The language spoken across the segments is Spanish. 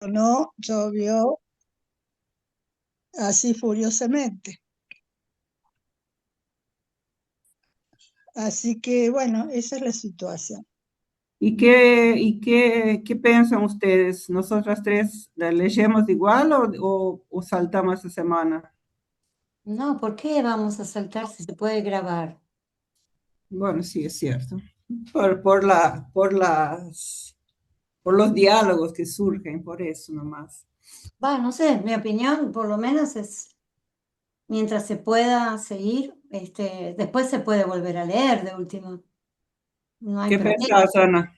no llovió así furiosamente. Así que bueno, esa es la situación. ¿Y qué piensan ustedes? ¿Nosotras tres la leemos igual o saltamos esta semana? No, ¿por qué vamos a saltar si se puede grabar? Bueno, sí, es cierto. Por los diálogos que surgen, por eso nomás. Va, no sé, mi opinión por lo menos es, mientras se pueda seguir, después se puede volver a leer de último, no hay ¿Qué problema. pensás, Ana?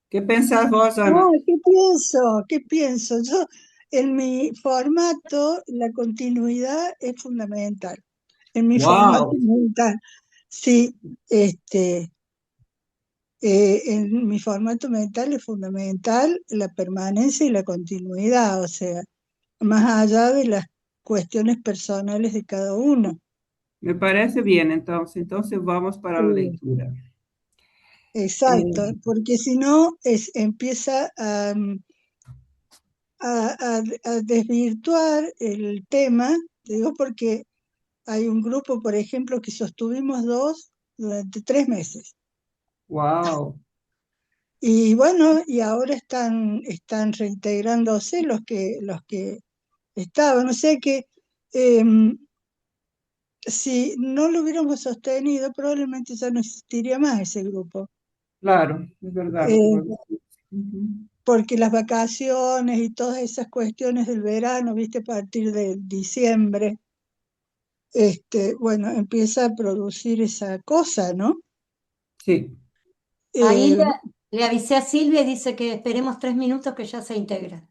¿Qué pensás vos, No, Ana? ¿qué pienso? ¿Qué pienso? Yo, en mi formato, la continuidad es fundamental. En mi formato Wow, mental, sí, este, en mi formato mental es fundamental la permanencia y la continuidad, o sea, más allá de las cuestiones personales de cada uno. me parece bien, entonces. Entonces vamos para la Eh, lectura. exacto, Eh, porque si no empieza a desvirtuar el tema, te digo porque hay un grupo, por ejemplo, que sostuvimos dos durante 3 meses. wow, Y bueno, y ahora están reintegrándose los que estaban. O sea que si no lo hubiéramos sostenido, probablemente ya no existiría más ese grupo. claro, es verdad lo que Eh, vos decís. Ujú. porque las vacaciones y todas esas cuestiones del verano, viste, a partir de diciembre, bueno, empieza a producir esa cosa, ¿no? Sí. Ahí Eh, le avisé a Silvia y dice que esperemos 3 minutos que ya se integra.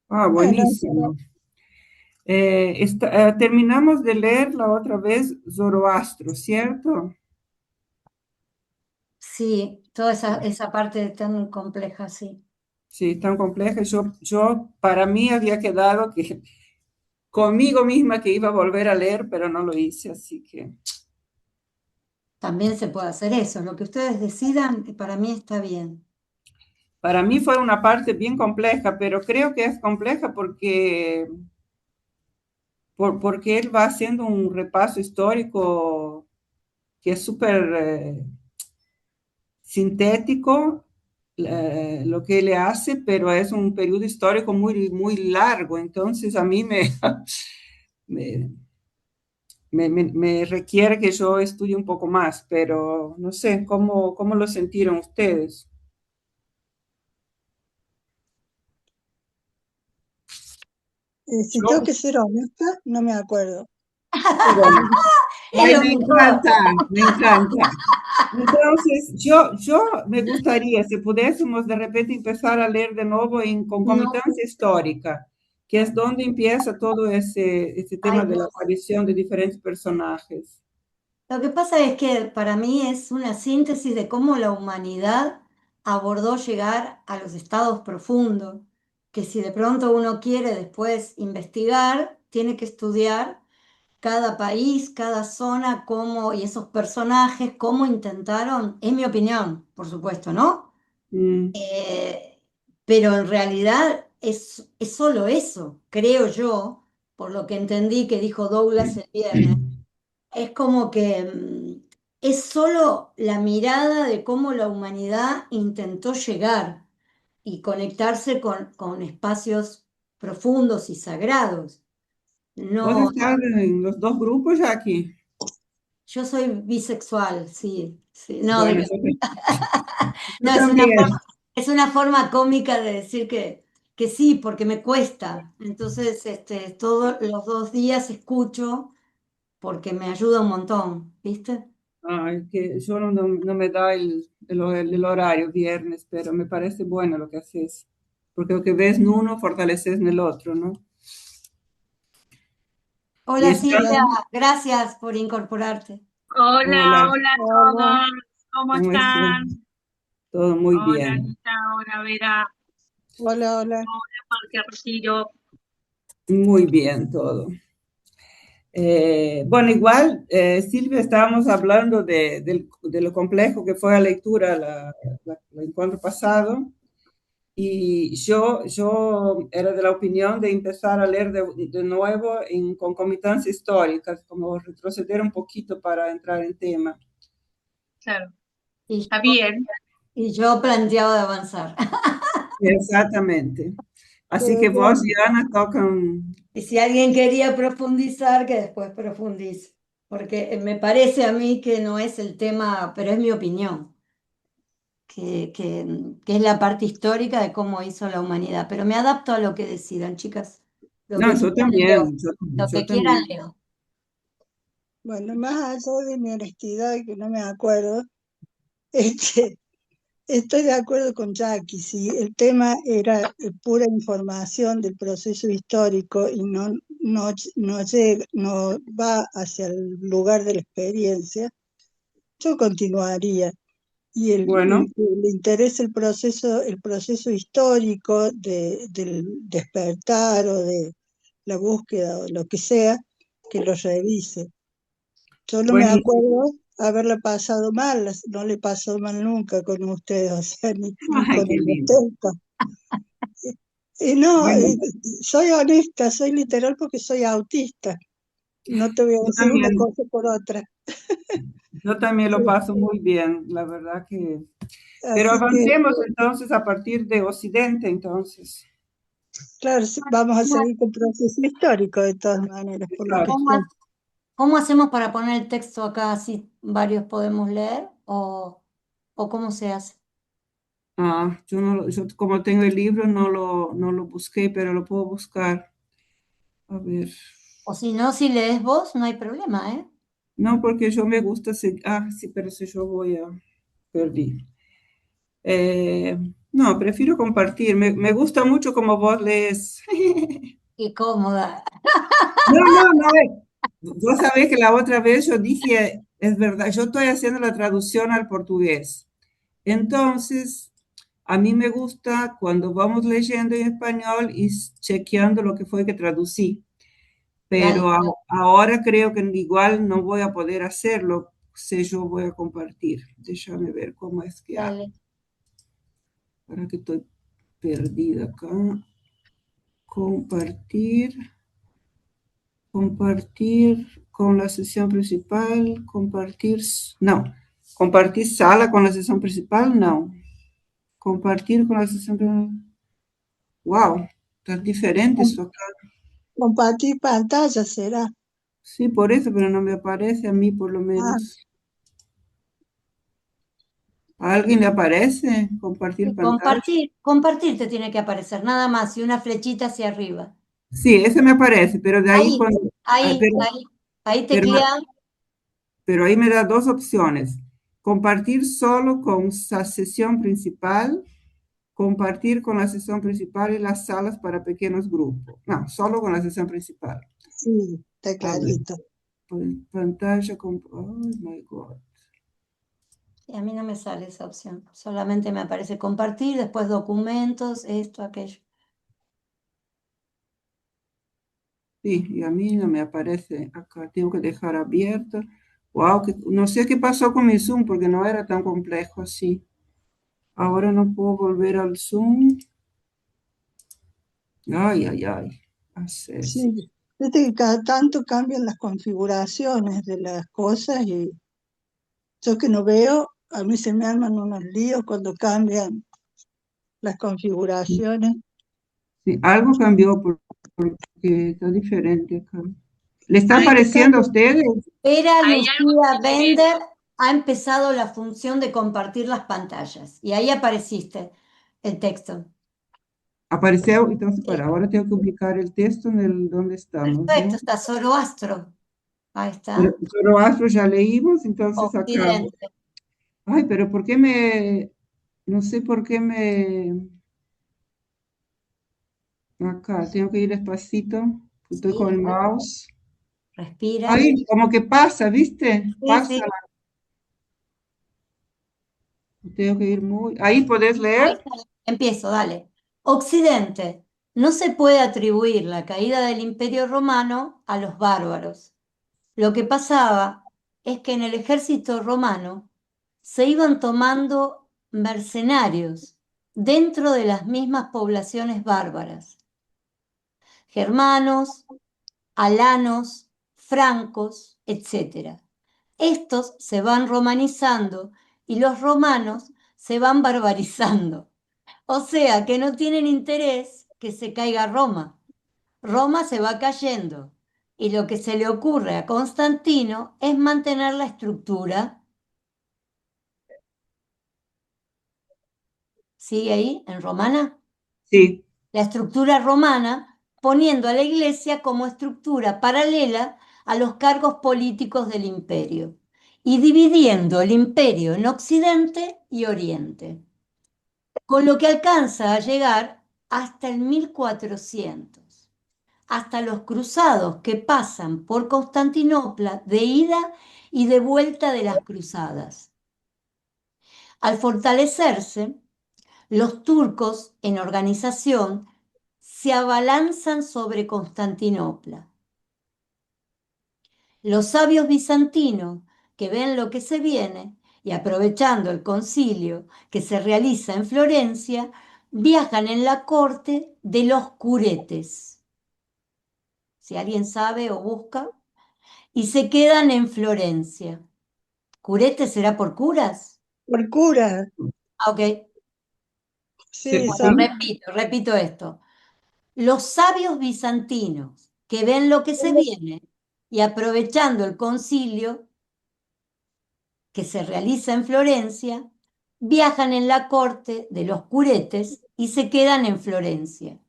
Ah, bueno, buenísimo. Terminamos de leer la otra vez Zoroastro, ¿cierto? Sí, toda esa parte tan compleja, sí. Sí, tan compleja. Yo para mí había quedado que conmigo misma que iba a volver a leer, pero no lo hice, así que También se puede hacer eso, lo que ustedes decidan, para mí está bien. para mí fue una parte bien compleja, pero creo que es compleja porque él va haciendo un repaso histórico que es súper sintético, lo que él hace, pero es un periodo histórico muy, muy largo, entonces a mí me, me requiere que yo estudie un poco más, pero no sé, ¿cómo lo sintieron ustedes? si tengo Yo, que ser honesta, no me acuerdo. bueno, Es ay, lo me mejor. encanta, me encanta. Entonces, yo me gustaría, si pudiésemos de repente empezar a leer de nuevo en No, concomitancia histórica, que es donde empieza todo ese tema ay de la Dios. aparición de diferentes personajes. Lo que pasa es que para mí es una síntesis de cómo la humanidad abordó llegar a los estados profundos, que si de pronto uno quiere después investigar, tiene que estudiar cada país, cada zona, cómo, y esos personajes, cómo intentaron, en mi opinión, por supuesto, ¿no? Mm, Eh, pero en realidad es solo eso, creo yo, por lo que entendí que dijo Douglas el viernes. Es como que es solo la mirada de cómo la humanidad intentó llegar y conectarse con espacios profundos y sagrados. ¿Vos No, estás en los dos grupos, Jackie? yo soy bisexual, sí, sí. No, Bueno, yo no, también. es una forma cómica de decir que sí, porque me cuesta. Entonces, todos los 2 días escucho porque me ayuda un montón, ¿viste? Ay, que yo no me da el horario viernes, pero me parece bueno lo que haces, porque lo que ves en uno fortaleces en el otro, ¿no? Y Hola está, Silvia, Bien, gracias por incorporarte. hola, Hola, hola a hola. todos. ¿Cómo ¿cómo estás? están? Todo muy Hola, bien, Anita, hola, Vera, Hola, hola. hola, Jorge Arcillo. muy bien todo. Bueno, igual, Silvia, estábamos hablando de lo complejo que fue la lectura el encuentro pasado, y yo era de la opinión de empezar a leer de nuevo en concomitancia histórica, como retroceder un poquito para entrar en tema. Claro, Y está yo, bien. y yo planteaba de avanzar. Exactamente. Así Pero que vos, bueno, Diana, tocan. Y si alguien quería profundizar, que después profundice, porque me parece a mí que no es el tema, pero es mi opinión, que es la parte histórica de cómo hizo la humanidad. Pero me adapto a lo que decidan, chicas. Lo No, que yo quieran, leo. también, Lo yo que quieran, también. leo. bueno, más allá de mi honestidad, que no me acuerdo, este, estoy de acuerdo con Jackie. Si el tema era pura información del proceso histórico y no va hacia el lugar de la experiencia, yo continuaría. Y Bueno, que le interesa el proceso histórico del despertar o de la búsqueda o lo que sea, que lo revise. Yo no me buenísimo. acuerdo haberla pasado mal, no le pasó mal nunca con ustedes, o sea, ni Ay, con qué el lindo. Delta. Y no, Bueno, soy honesta, soy literal porque soy autista. No te voy a yo decir una también, cosa por otra. yo también lo paso muy bien, la verdad que. Pero Así que, avancemos entonces a partir de Occidente, entonces. claro, sí, vamos a seguir con el proceso histórico de todas maneras, por lo que Exacto. estoy. ¿Cómo hacemos para poner el texto acá así varios podemos leer? ¿O cómo se hace? Yo no, yo como tengo el libro no lo busqué, pero lo puedo buscar. A ver. O si no, si lees vos, no hay problema, ¿eh? No, porque yo me gusta sí, pero si yo perdí. Eh, no, prefiero compartir. Me gusta mucho como vos lees. Qué cómoda. No, no, no. Vos sabés que la otra vez yo dije, es verdad, yo estoy haciendo la traducción al portugués. Entonces, a mí me gusta cuando vamos leyendo en español y chequeando lo que fue que traducí. Dale, Pero ahora creo que igual no voy a poder hacerlo si yo voy a compartir. Déjame ver cómo es que hago. dale. Para que estoy perdida acá. Compartir. Compartir con la sesión principal, no, compartir sala con la sesión principal, no, compartir con la sesión principal, wow, está diferente Com- esto acá. Compartir pantalla será. Sí, por eso, pero no me aparece a mí por lo Ah, menos. ¿A alguien le aparece compartir Y pantalla? compartir te tiene que aparecer, nada más, y una flechita hacia arriba. Sí, ese me aparece, pero de ahí Ahí, cuando, ah, ahí, ahí, ahí pero, teclean. pero ahí me da dos opciones. Compartir solo con la sesión principal, compartir con la sesión principal y las salas para pequeños grupos. No, solo con la sesión principal. sí, está A ver, clarito. pantalla con. Oh my God. Y a mí no me sale esa opción, solamente me aparece compartir, después documentos, esto, aquello. Sí, y a mí no me aparece acá. Tengo que dejar abierto. Wow, no sé qué pasó con mi Zoom porque no era tan complejo así. Ahora no puedo volver al Zoom. Ay, ay, ay. Hacer, Sí, sí. viste que cada tanto cambian las configuraciones de las cosas y yo que no veo, a mí se me arman unos líos cuando cambian las configuraciones. Sí, algo cambió porque está diferente acá. ¿Le está Hay, apareciendo a ustedes? Era hay algo Lucía Bender, diferente. ha empezado la función de compartir las pantallas, y ahí apareciste el texto. Apareció, entonces Sí, para ahora tengo que ubicar el texto en el donde estamos, perfecto, ¿no? está Zoroastro. Ahí Pero está. Zoroastro ya leímos, entonces acá. Occidente. Ay, pero no sé por qué acá, tengo que ir despacito, estoy Sí, con el mouse. respira. Ay, como que pasa, ¿viste? Sí, Pasa, sí. tengo que ir muy. Ahí podés Ahí leer. está. Empiezo, dale. Occidente. No se puede atribuir la caída del Imperio Romano a los bárbaros. Lo que pasaba es que en el ejército romano se iban tomando mercenarios dentro de las mismas poblaciones bárbaras, germanos, alanos, francos, etc. Estos se van romanizando y los romanos se van barbarizando. O sea que no tienen interés que se caiga Roma. Roma se va cayendo y lo que se le ocurre a Constantino es mantener la estructura. ¿Sigue ahí en romana? Sí, La estructura romana, poniendo a la iglesia como estructura paralela a los cargos políticos del imperio y dividiendo el imperio en Occidente y Oriente, con lo que alcanza a llegar hasta el 1400, hasta los cruzados que pasan por Constantinopla de ida y de vuelta de las cruzadas. Al fortalecerse, los turcos en organización se abalanzan sobre Constantinopla. Los sabios bizantinos que ven lo que se viene y aprovechando el concilio que se realiza en Florencia, viajan en la corte de los curetes, si alguien sabe o busca, y se quedan en Florencia. ¿Curetes será por curas? Por cura, Ok, sí, sí. bueno, repito esto. Los sabios bizantinos que ven lo que se viene y aprovechando el concilio que se realiza en Florencia, viajan en la corte de los curetes y se quedan en Florencia.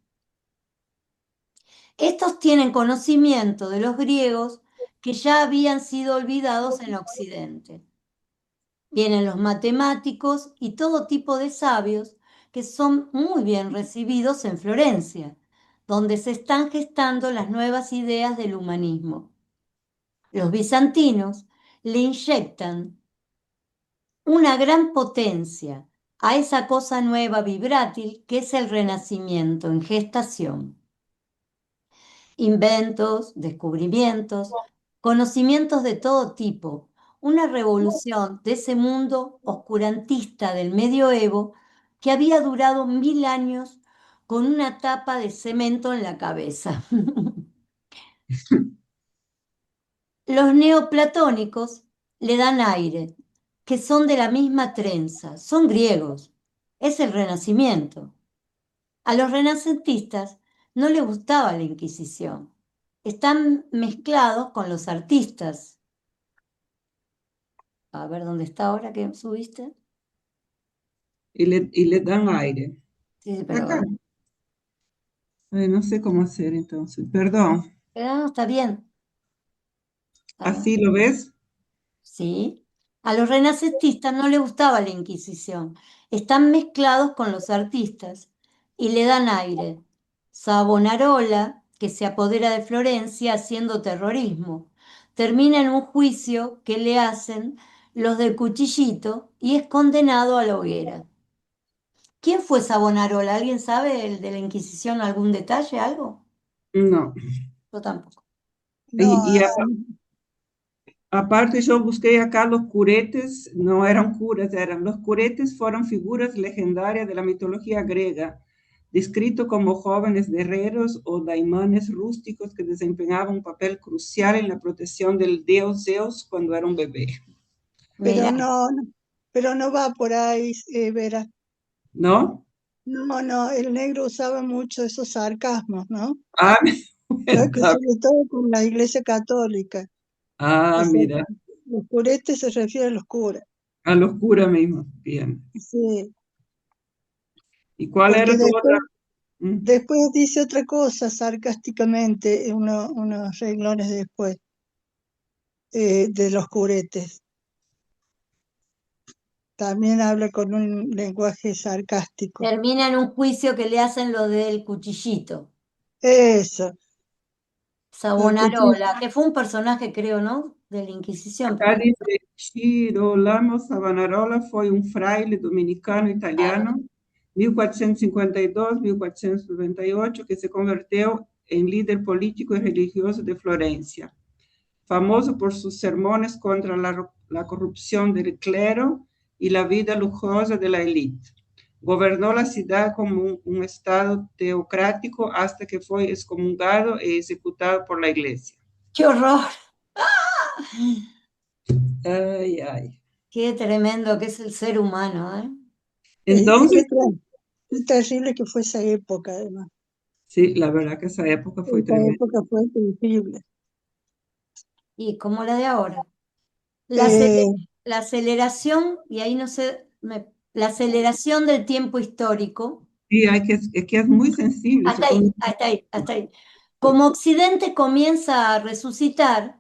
Estos tienen conocimiento de los griegos que ya habían sido olvidados en Occidente. Vienen los matemáticos y todo tipo de sabios que son muy bien recibidos en Florencia, donde se están gestando las nuevas ideas del humanismo. Los bizantinos le inyectan una gran potencia a esa cosa nueva vibrátil que es el Renacimiento en gestación. Inventos, descubrimientos, conocimientos de todo tipo, una revolución de ese mundo oscurantista del medioevo que había durado 1000 años con una tapa de cemento en la cabeza. Los neoplatónicos le dan aire, que son de la misma trenza, son griegos, es el Renacimiento. A los renacentistas no les gustaba la Inquisición, están mezclados con los artistas. A ver dónde está ahora que subiste. Y le dan aire. Sí, sí, Acá. pero Ay, no sé cómo hacer entonces. Perdón. está bien. Está bien. ¿Así lo ves? Sí. A los renacentistas no les gustaba la Inquisición. Están mezclados con los artistas y le dan aire. Savonarola, que se apodera de Florencia haciendo terrorismo, termina en un juicio que le hacen los del Cuchillito y es condenado a la hoguera. ¿Quién fue Savonarola? ¿Alguien sabe el de la Inquisición algún detalle, algo? No. Yo tampoco. no, Y así, aparte yo busqué acá los curetes, no eran curas, los curetes fueron figuras legendarias de la mitología griega, descritos como jóvenes guerreros o daimanes rústicos que desempeñaban un papel crucial en la protección del dios Zeus cuando era un bebé. pero Mira, pero no va por ahí, Vera. ¿No? No, no, el negro usaba mucho esos sarcasmos, ¿no? Ah, Creo que sobre todo con la Iglesia Católica. O sea, mira, los curetes se refiere a los curas. a los curas mismo. Bien. Sí, ¿Y cuál porque era tu otra? después dice otra cosa sarcásticamente, unos renglones después, de los curetes. También habla con un lenguaje sarcástico. termina en un juicio que le hacen lo del Cuchillito. Eso, el cuchillo. Savonarola, que fue un personaje, creo, ¿no? De la Inquisición, Acá pero dice Girolamo Savonarola foi um fraile dominicano claro. italiano, 1452-1498, que se converteu em líder político e religioso de Florência. famoso por sus sermones contra la corrupción del clero y la vida lujosa de la élite. Gobernó la ciudad como un estado teocrático hasta que fue excomulgado e ejecutado por la iglesia. ¡Qué horror! Ay, ay. Qué tremendo que es el ser humano, ¿eh? Entonces, Qué terrible que fue esa época, además. sí, la verdad que esa época fue Esa tremenda. época fue terrible. Y como la de ahora. La, Eh, la aceleración, y ahí no sé, la aceleración del tiempo histórico. Sí, es que es muy sensible. Hasta ahí, hasta ahí, hasta ahí. Como Occidente comienza a resucitar,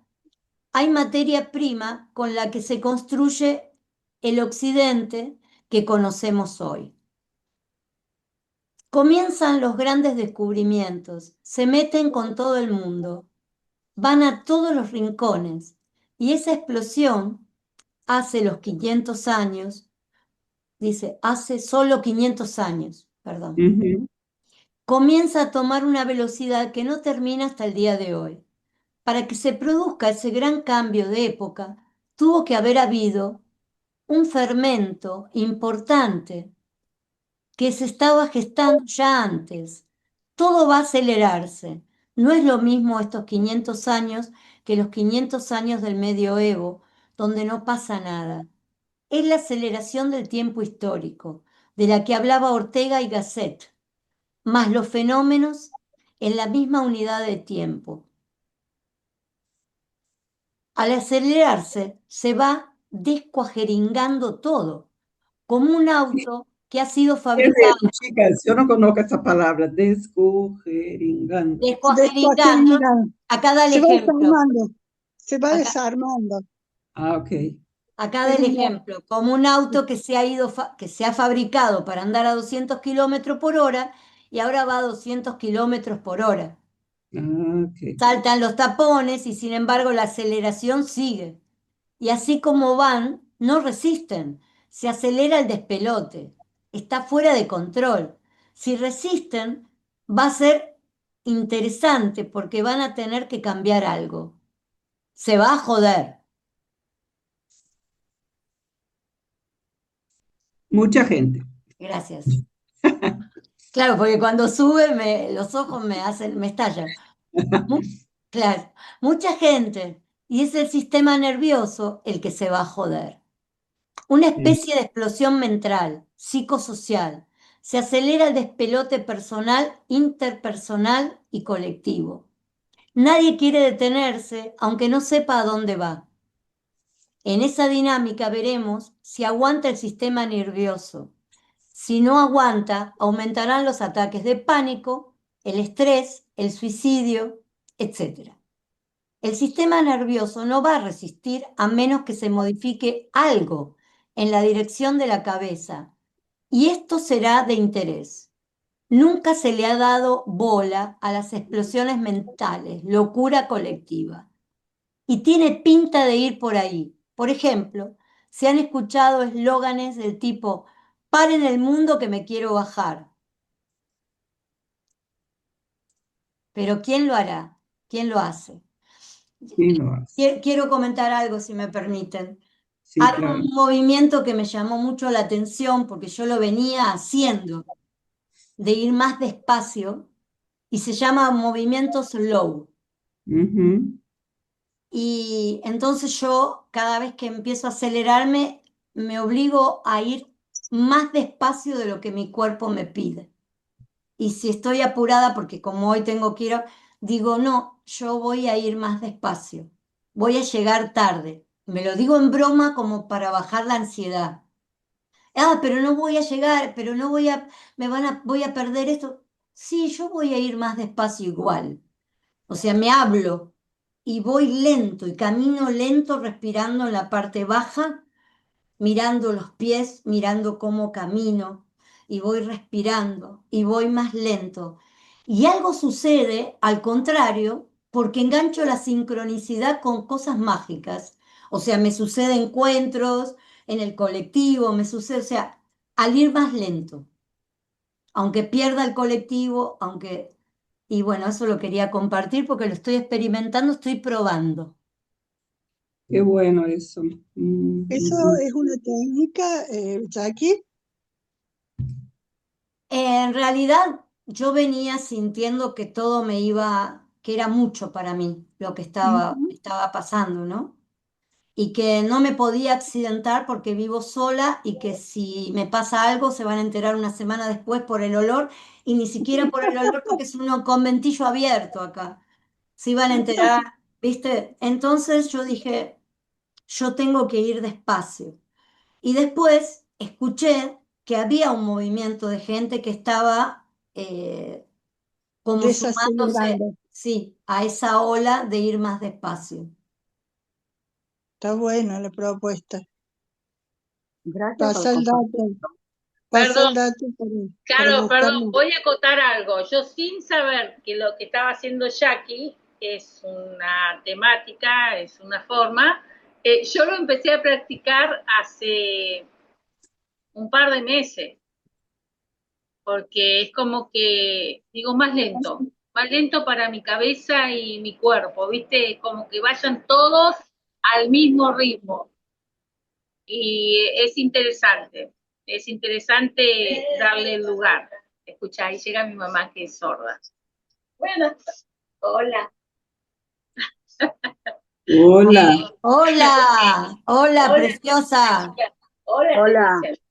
hay materia prima con la que se construye el Occidente que conocemos hoy. Comienzan los grandes descubrimientos, se meten con todo el mundo, van a todos los rincones y esa explosión hace los 500 años, dice, hace solo 500 años, perdón, Ujú. comienza a tomar una velocidad que no termina hasta el día de hoy. Para que se produzca ese gran cambio de época, tuvo que haber habido un fermento importante que se estaba gestando ya antes. Todo va a acelerarse. No es lo mismo estos 500 años que los 500 años del medioevo, donde no pasa nada. Es la aceleración del tiempo histórico, de la que hablaba Ortega y Gasset, más los fenómenos en la misma unidad de tiempo. Al acelerarse, se va descuajeringando todo, como un auto que ha sido Es fabricado. eso, chicas, yo no conozco esa palabra, descujeringando. Descuajeringando, acá da el se va ejemplo, desarmando, se va acá, desarmando. Ah, ok. acá da Es el una, ejemplo, como un auto que se ha ido, que se ha fabricado para andar a 200 kilómetros por hora y ahora va a 200 kilómetros por hora. Ah, ok. Saltan los tapones y sin embargo la aceleración sigue. Y así como van, no resisten. Se acelera el despelote. Está fuera de control. Si resisten, va a ser interesante porque van a tener que cambiar algo. Se va a joder. Mucha gente. Gracias. Claro, porque cuando sube los ojos me hacen, me estallan. Claro, mucha gente. Y es el sistema nervioso el que se va a joder. Una Sí. especie de explosión mental, psicosocial. Se acelera el despelote personal, interpersonal y colectivo. Nadie quiere detenerse, aunque no sepa a dónde va. En esa dinámica veremos si aguanta el sistema nervioso. Si no aguanta, aumentarán los ataques de pánico, el estrés, el suicidio, etc. El sistema nervioso no va a resistir a menos que se modifique algo en la dirección de la cabeza, y esto será de interés. Nunca se le ha dado bola a las explosiones mentales, locura colectiva, y tiene pinta de ir por ahí. Por ejemplo, se han escuchado eslóganes del tipo, paren el mundo que me quiero bajar. Pero ¿quién lo hará? ¿Quién lo hace? Sí, lo hace. Quiero comentar algo, si me permiten. Sí, Hay claro. un movimiento que me llamó mucho la atención porque yo lo venía haciendo, de ir más despacio, y se llama movimiento slow. Ujú. Y entonces yo, cada vez que empiezo a acelerarme, me obligo a ir más despacio de lo que mi cuerpo me pide. Y si estoy apurada, porque como hoy tengo que ir, digo, no, yo voy a ir más despacio, voy a llegar tarde. Me lo digo en broma como para bajar la ansiedad. Ah, pero no voy a llegar, pero no voy a, voy a perder esto. Sí, yo voy a ir más despacio igual. O sea, me hablo y voy lento y camino lento respirando en la parte baja, mirando los pies, mirando cómo camino y voy respirando y voy más lento. Y algo sucede al contrario porque engancho la sincronicidad con cosas mágicas. O sea, me sucede encuentros en el colectivo, me sucede, o sea, al ir más lento, aunque pierda el colectivo, aunque... Y bueno, eso lo quería compartir porque lo estoy experimentando, estoy probando. Qué bueno eso. ¿Eso es una técnica, Jackie? En realidad yo venía sintiendo que todo me iba, que era mucho para mí lo que Ujú. estaba pasando, ¿no? Y que no me podía accidentar porque vivo sola y que si me pasa algo se van a enterar una semana después por el olor y ni siquiera por el olor porque es un conventillo abierto acá. Se iban a enterar, ¿viste? Entonces yo dije, yo tengo que ir despacio. Y después escuché que había un movimiento de gente que estaba como sumándose, Desacelerando. sí, a esa ola de ir más despacio. Está buena la propuesta. Gracias por Pasa el compartir. dato, pasa Perdón, el dato para claro, perdón, buscarlo. voy a acotar algo. Yo sin saber que lo que estaba haciendo Jackie es una temática, es una forma, yo lo empecé a practicar hace un par de meses, porque es como que, digo, más lento para mi cabeza y mi cuerpo, ¿viste? Como que vayan todos al mismo ritmo. Y es interesante darle el lugar. Escucha, ahí llega mi mamá que es sorda. Bueno, hola. Hola. Hola, hola, Hola, preciosa. hola, Hola, Leticia.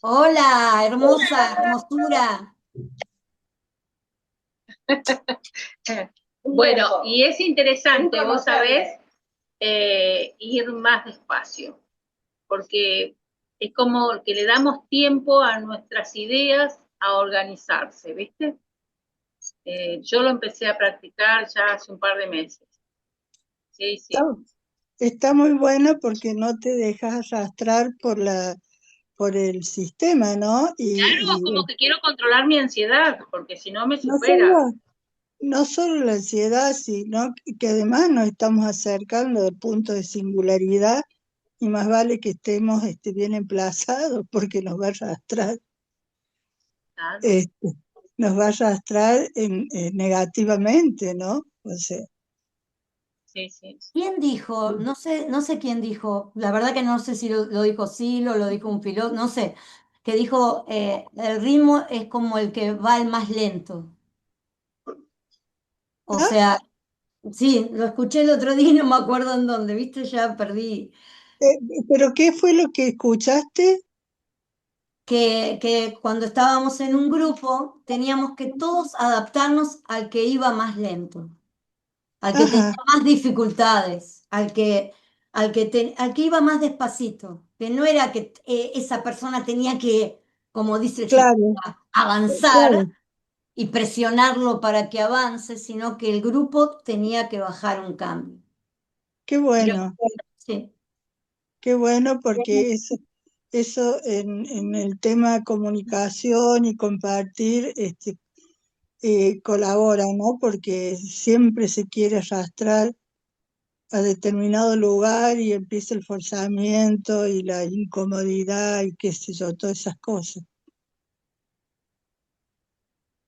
Hola, hermosa, hermosura. Bueno, y es interesante, vos sabés, ir más despacio, porque es como que le damos tiempo a nuestras ideas a organizarse, ¿viste? Yo lo empecé a practicar ya hace un par de meses. Sí, Está, sí. está muy bueno porque no te dejas arrastrar por el sistema, ¿no? Claro, como que quiero controlar mi ansiedad, porque si no me No supera. solo, no solo la ansiedad, sino que además nos estamos acercando del punto de singularidad y más vale que estemos bien emplazados porque nos va a arrastrar, Claro, este, nos va a arrastrar negativamente, ¿no? O sea, sí, sí. ¿Quién dijo? No sé, no sé quién dijo. La verdad que no sé si lo dijo Silo, lo dijo un filósofo, no sé. Que dijo, el ritmo es como el que va el más lento. O ¿ah? sea, sí, lo escuché el otro día y no me acuerdo en dónde, ¿viste? Ya perdí. Eh, ¿Pero qué fue lo que escuchaste? Que cuando estábamos en un grupo teníamos que todos adaptarnos al que iba más lento, al que tenía Ajá, más dificultades, al que iba más despacito, que no era que esa persona tenía que, como dice el sistema, claro, avanzar claro, y presionarlo para que avance, sino que el grupo tenía que bajar un cambio. qué Pero, bueno. sí. Qué bueno porque eso en el tema comunicación y compartir colabora, ¿no? Porque siempre se quiere arrastrar a determinado lugar y empieza el forzamiento y la incomodidad y qué sé yo, todas esas cosas.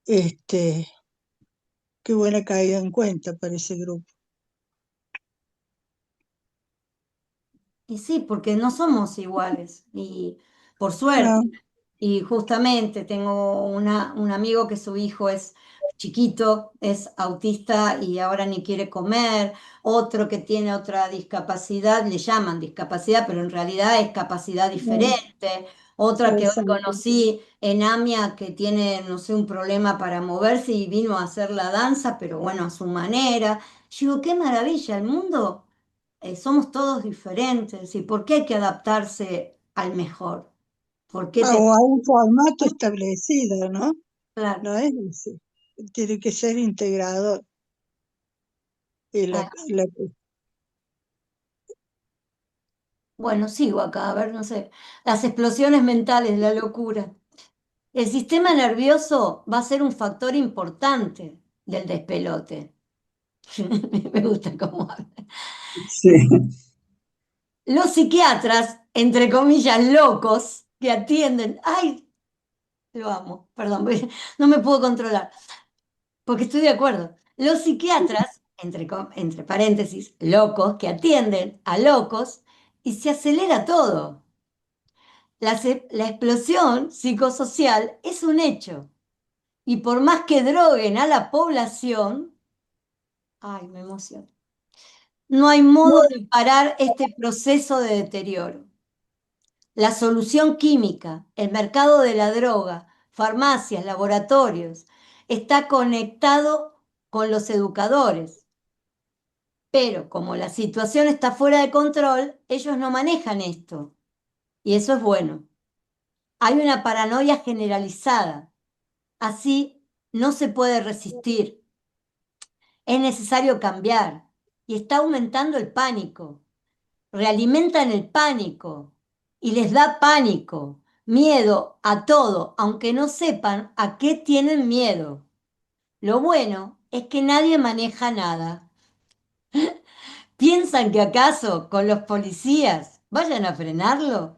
Este, qué buena caída en cuenta para ese grupo. Y sí, porque no somos iguales, y por suerte. No, Y justamente tengo un amigo que su hijo es chiquito, es autista y ahora ni quiere comer, otro que tiene otra discapacidad, le llaman discapacidad, pero en realidad es capacidad no, diferente, otra que hoy exacto. conocí en AMIA que tiene, no sé, un problema para moverse y vino a hacer la danza, pero bueno, a su manera. Yo digo, qué maravilla, el mundo, somos todos diferentes, ¿y por qué hay que adaptarse al mejor? ¿Por qué O a un formato establecido, ¿no? claro. No es así. Tiene que ser integrador. Y Bueno, sigo acá, a ver, no sé. Las explosiones mentales, la locura. El sistema nervioso va a ser un factor importante del despelote. Me gusta cómo habla. Sí. Los psiquiatras, entre comillas, locos, que atienden. Ay, lo amo, perdón, no me puedo controlar, porque estoy de acuerdo. Los psiquiatras entre paréntesis, locos, que atienden a locos y se acelera todo. La explosión psicosocial es un hecho. Y por más que droguen a la población, ay, me emociono, no hay modo de parar este proceso de deterioro. La solución química, el mercado de la droga, farmacias, laboratorios, está conectado con los educadores. Pero como la situación está fuera de control, ellos no manejan esto. Y eso es bueno. Hay una paranoia generalizada. Así no se puede resistir. Es necesario cambiar. Y está aumentando el pánico. Realimentan el pánico. Y les da pánico, miedo a todo, aunque no sepan a qué tienen miedo. Lo bueno es que nadie maneja nada. ¿Piensan que acaso con los policías vayan a frenarlo?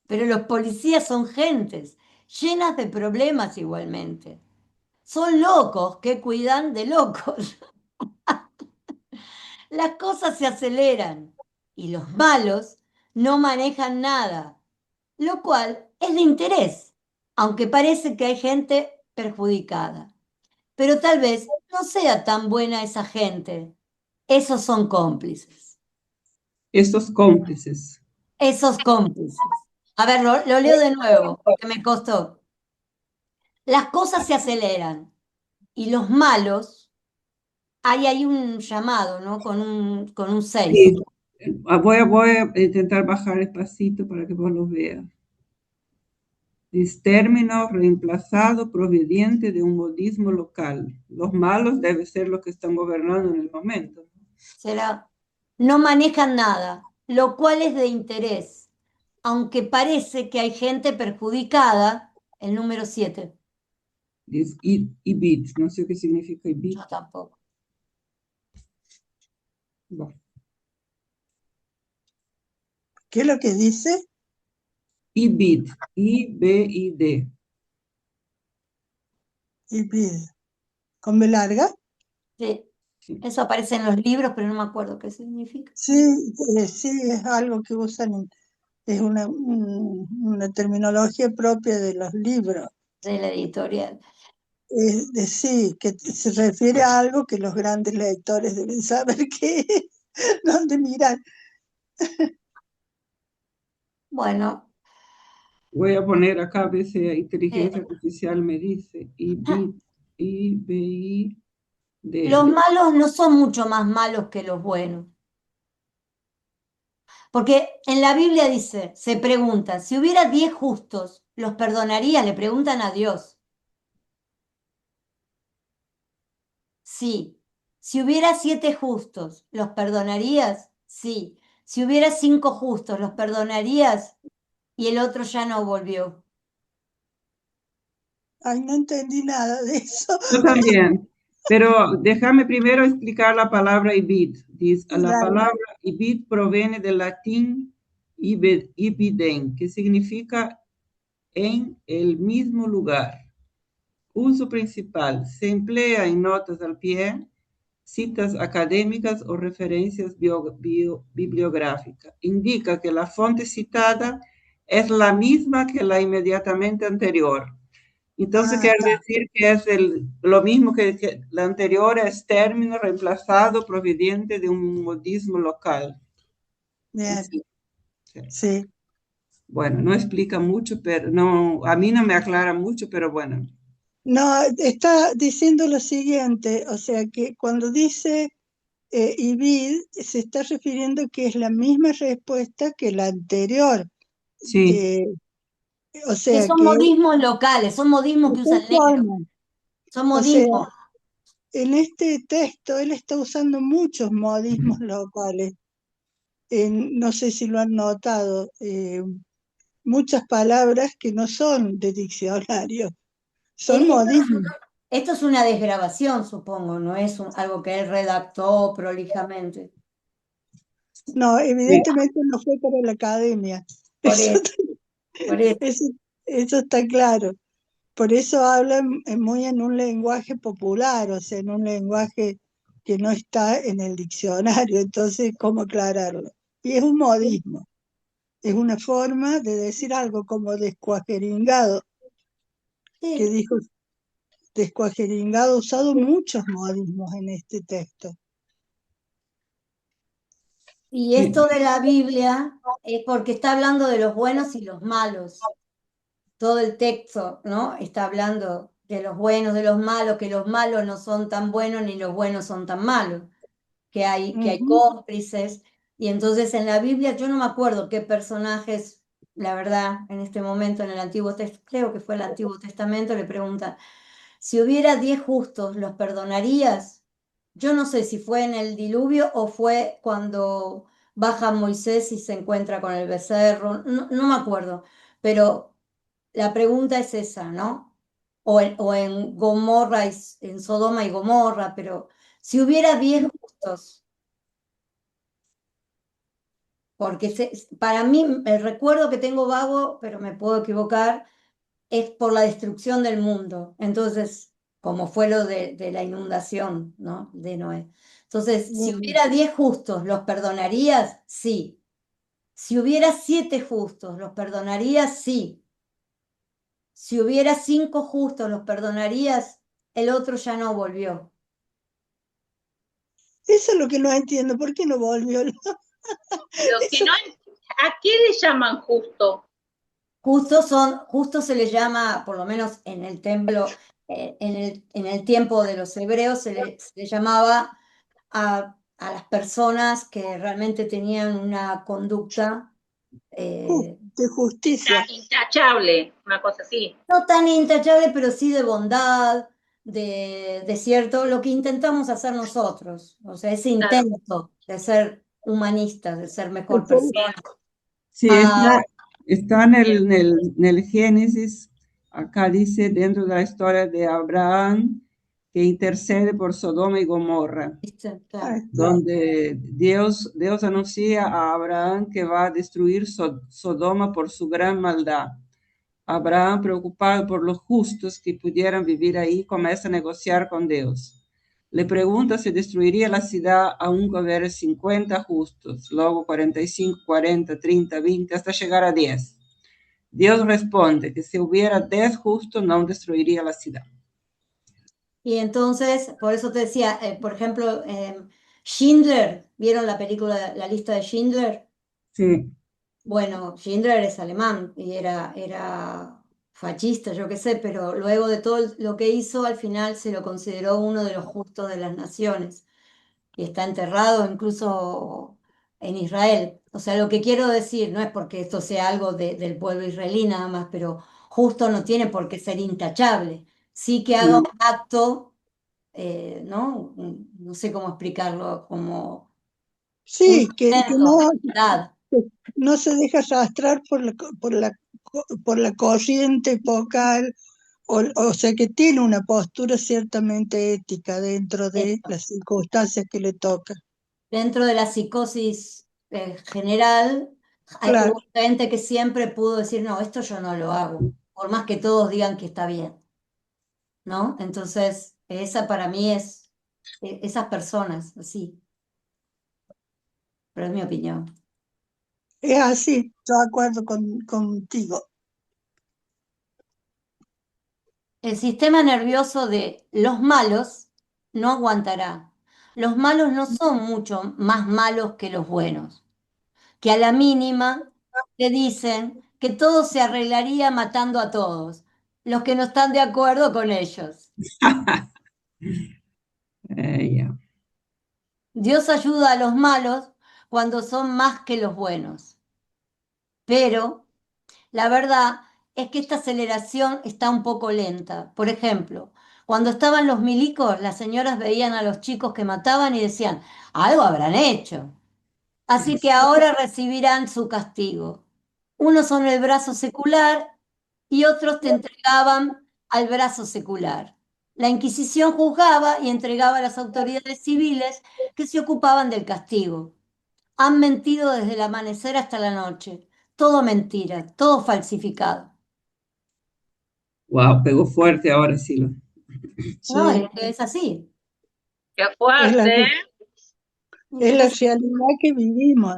Pero los policías son gentes llenas de problemas igualmente. Son locos que cuidan de locos. Las cosas se aceleran y los malos no manejan nada, lo cual es de interés, aunque parece que hay gente perjudicada. Pero tal vez no sea tan buena esa gente. Esos son cómplices. Estos cómplices. Esos cómplices. A ver, lo leo de nuevo, porque me costó. Las cosas se aceleran y los malos, hay un llamado, ¿no? Con un 6. Sí. Voy a intentar bajar despacito para que vos lo veas. Es término reemplazado proveniente de un modismo local. Los malos deben ser los que están gobernando en el momento. Será, no manejan nada, lo cual es de interés, aunque parece que hay gente perjudicada, el número 7. Es IBIT, no sé qué significa IBIT. Yo tampoco. Bueno. ¿Qué es lo que dice? IBID, I-B-I-D. Ibid. ¿Con B larga? Sí, Sí. eso aparece en los libros, pero no me acuerdo qué significa. Sí, sí, es algo que usan, es una terminología propia de los libros. De la editorial. Sí, que se refiere a algo que los grandes lectores deben saber qué es, dónde mirar. Bueno, Voy a poner acá, a veces inteligencia artificial me dice IBID, I-B-I-D. los malos no son mucho más malos que los buenos. Porque en la Biblia dice, se pregunta, si hubiera 10 justos, ¿los perdonaría? Le preguntan a Dios. Sí. Si hubiera 7 justos, ¿los perdonarías? Sí. Si hubiera 5 justos, ¿los perdonarías? Y el otro ya no volvió. Ay, no entendí nada de eso. Yo también, pero déjame primero explicar la palabra ibid. La Dale. palabra ibid proviene del latín ibidem, que significa en el mismo lugar. Uso principal, se emplea en notas al pie, citas académicas o referencias bibliográficas. Indica que la fuente citada es la misma que la inmediatamente anterior. Entonces quiere decir que es lo mismo que la anterior, es término reemplazado proveniente de un modismo local. Bien, Sí. sí. Bueno, no explica mucho, pero no, a mí no me aclara mucho, pero bueno. No, está diciendo lo siguiente, o sea que cuando dice Ibid, se está refiriendo que es la misma respuesta que la anterior. Sí, O Que sea son que modismos locales, son modismos que usa el negro. Son o sea, modismos. en este texto él está usando muchos modismos locales. No sé si lo han notado, muchas palabras que no son de diccionario, son modismos. Esto es una desgrabación, supongo, no es algo que él redactó prolijamente. No, evidentemente no fue para la academia. Por Eso, eso. eso está claro. Por eso hablan muy en un lenguaje popular, o sea, en un lenguaje que no está en el diccionario, entonces, ¿cómo aclararlo? Y es un modismo, es una forma de decir algo como descuajeringado, que Sí. dijo descuajeringado, ha usado muchos modismos en este texto. Y esto de la Biblia es porque está hablando de los buenos y los malos. Todo el texto, ¿no? Está hablando de los buenos, de los malos, que los malos no son tan buenos ni los buenos son tan malos, que hay cómplices. Y entonces en la Biblia yo no me acuerdo qué personajes, la verdad, en este momento en el Antiguo Testamento, creo que fue el Antiguo Testamento, le preguntan, si hubiera 10 justos, ¿los perdonarías? Yo no sé si fue en el diluvio o fue cuando baja Moisés y se encuentra con el becerro, no, no me acuerdo, pero la pregunta es esa, ¿no? O en Gomorra, en Sodoma y Gomorra, pero si hubiera 10 justos, porque para mí el recuerdo que tengo vago, pero me puedo equivocar, es por la destrucción del mundo. Entonces, como fue lo de la inundación, ¿no? De Noé. Entonces, si hubiera 10 justos, ¿los perdonarías? Sí. Si hubiera 7 justos, ¿los perdonarías? Sí. Si hubiera 5 justos, ¿los perdonarías? El otro ya no volvió. Eso es lo que no entiendo, ¿por qué no volvió? Lo que Eso, no, ¿a qué le llaman justo? Justo se le llama, por lo menos en el templo, en el tiempo de los hebreos, se le llamaba a las personas que realmente tenían una conducta de justicia. Intachable, una cosa así. no tan intachable, pero sí de bondad, de cierto, lo que intentamos hacer nosotros, o sea, ese Claro. intento de ser humanistas, de ser mejor persona. Sí, Ah, está en el Génesis, acá dice dentro de la historia de Abraham que intercede por Sodoma y Gomorra, ¿viste? Ah, Claro. está. donde Dios anuncia a Abraham que va a destruir Sodoma por su gran maldad. Abraham, preocupado por los justos que pudieran vivir ahí, comienza a negociar con Dios. Le pregunta si destruiría la ciudad aún con haber 50 justos, luego 45, 40, 30, 20, hasta llegar a 10. Dios responde que si hubiera 10 justos no destruiría la ciudad. Y entonces, por eso te decía, por ejemplo, Schindler, ¿vieron la película La lista de Schindler? Sí, Bueno, Schindler es alemán y era fascista, yo qué sé, pero luego de todo lo que hizo, al final se lo consideró uno de los justos de las naciones y está enterrado incluso en Israel. O sea, lo que quiero decir no es porque esto sea algo del pueblo israelí nada más, pero justo no tiene por qué ser intachable. Sí que haga un sí. acto, ¿no? No sé cómo explicarlo, como un Sí, que intento de maldad. no se deja arrastrar por la corriente epocal, o sea que tiene una postura ciertamente ética dentro de Esto. las circunstancias que le toca. Dentro de la psicosis general, Claro, hubo gente que siempre pudo decir, no, esto yo no lo hago, por más que todos digan que está bien, ¿no? Entonces, esa para mí es, esas personas, así, pero es mi opinión. es así, yo de acuerdo contigo. El sistema nervioso de los malos no aguantará. Los malos no son mucho más malos que los buenos, que a la mínima te dicen que todo se arreglaría matando a todos, los que no están de acuerdo con ellos. Ya. Dios ayuda a los malos cuando son más que los buenos, pero la verdad es que esta aceleración está un poco lenta. Por ejemplo, cuando estaban los milicos, las señoras veían a los chicos que mataban y decían, algo habrán hecho. Así que ahora recibirán su castigo. Unos son el brazo secular y otros te entregaban al brazo secular. La Inquisición juzgaba y entregaba a las autoridades civiles que se ocupaban del castigo. Han mentido desde el amanecer hasta la noche. Todo mentira, todo falsificado. Wow, pegó fuerte ahora, sí. No, Sí. es así. Qué Es la, fuerte, ¿eh? es la Interesante. realidad que vivimos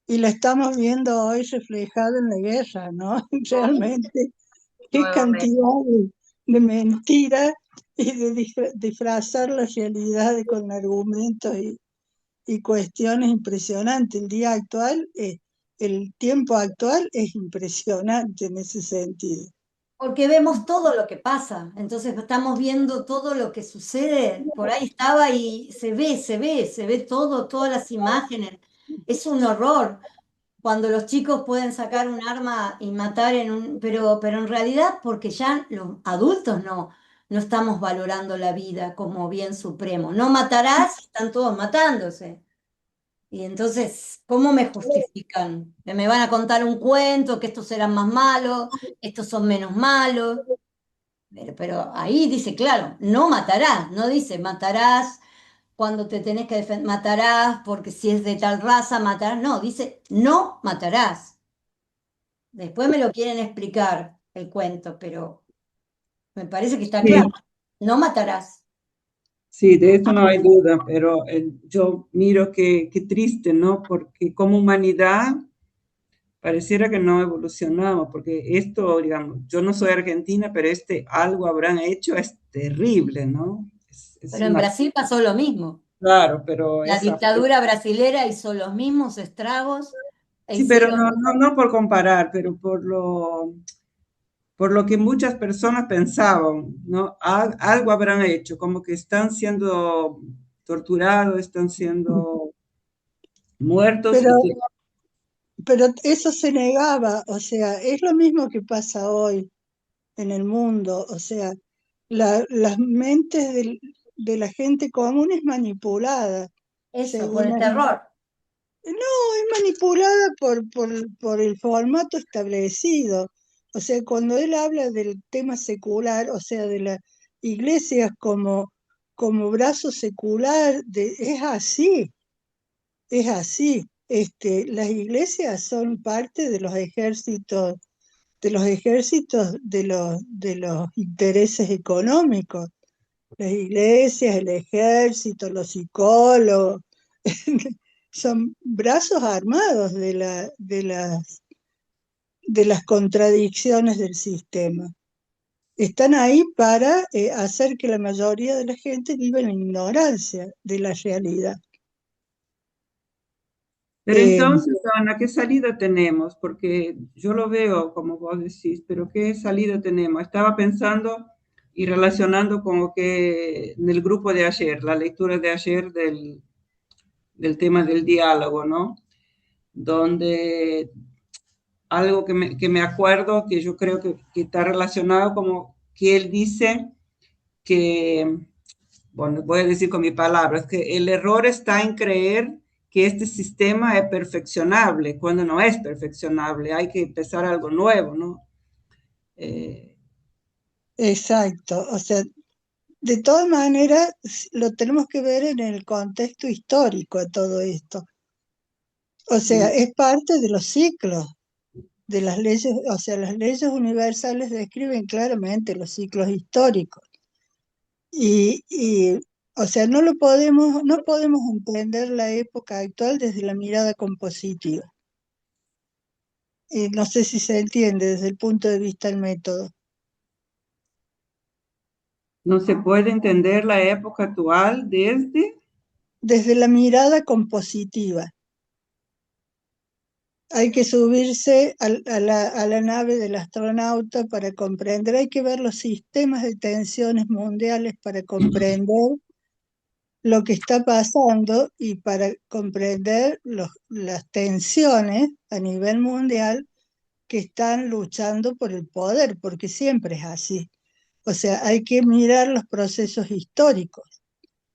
y la estamos viendo hoy reflejada en la guerra, ¿no? Realmente, qué Nuevamente. cantidad de mentiras y de disfrazar la realidad con argumentos y cuestiones impresionantes. El día actual, el tiempo actual es impresionante en ese sentido. Porque vemos todo lo que pasa, entonces estamos viendo todo lo que sucede. Por ahí estaba y se ve todo, todas las imágenes. Es un horror cuando los chicos pueden sacar un arma y matar pero en realidad porque ya los adultos no estamos valorando la vida como bien supremo. No matarás, están todos matándose. Y entonces, ¿cómo me justifican? ¿Que me van a contar un cuento, que estos eran más malos, estos son menos malos? Pero ahí dice, claro, no matarás, no dice matarás cuando te tenés que defender, matarás porque si es de tal raza, matarás. No, dice no matarás. Después me lo quieren explicar el cuento, pero me parece que está claro. Sí, No matarás. sí, de eso no hay duda, pero yo miro qué triste, ¿no? Porque como humanidad pareciera que no evolucionamos, porque esto, digamos, yo no soy argentina, pero algo habrán hecho es terrible, ¿no? Es Pero en una, Brasil pasó lo mismo. claro, pero La dictadura brasilera hizo los mismos estragos e sí, pero hicieron. no por comparar, pero por lo que muchas personas pensaban, ¿no? Algo habrán hecho, como que están siendo torturados, están siendo muertos Pero, y que pero eso se negaba, o sea, es lo mismo que pasa hoy en el mundo, o sea, las mentes de la gente común es manipulada, Eso, por según el terror. no, es manipulada por el formato establecido. O sea, cuando él habla del tema secular, o sea, de las iglesias como brazo secular, es así, es así. Las iglesias son parte de los intereses económicos. Las iglesias, el ejército, los psicólogos, son brazos armados de las contradicciones del sistema. Están ahí para hacer que la mayoría de la gente viva en ignorancia de la realidad. pero Eh, entonces, Ana, ¿qué salida tenemos? Porque yo lo veo como vos decís, pero ¿qué salida tenemos? Estaba pensando y relacionando como que en el grupo de ayer, la lectura de ayer del tema del diálogo, ¿no? Donde algo que me acuerdo, que yo creo que está relacionado como que él dice que, bueno, voy a decir con mis palabras, que el error está en creer que este sistema es perfeccionable, cuando no es perfeccionable, hay que empezar algo nuevo, ¿no? Eh, exacto. O sea, de todas maneras, lo tenemos que ver en el contexto histórico de todo esto. O sea, es parte de los ciclos de las leyes, o sea, las leyes universales describen claramente los ciclos históricos. O sea, no podemos entender la época actual desde la mirada compositiva. Y no sé si se entiende desde el punto de vista del método. no se puede entender la época actual desde, Desde la mirada compositiva. Hay que subirse a la nave del astronauta para comprender, hay que ver los sistemas de tensiones mundiales para comprender lo que está pasando y para comprender las tensiones a nivel mundial que están luchando por el poder, porque siempre es así. O sea, hay que mirar los procesos históricos.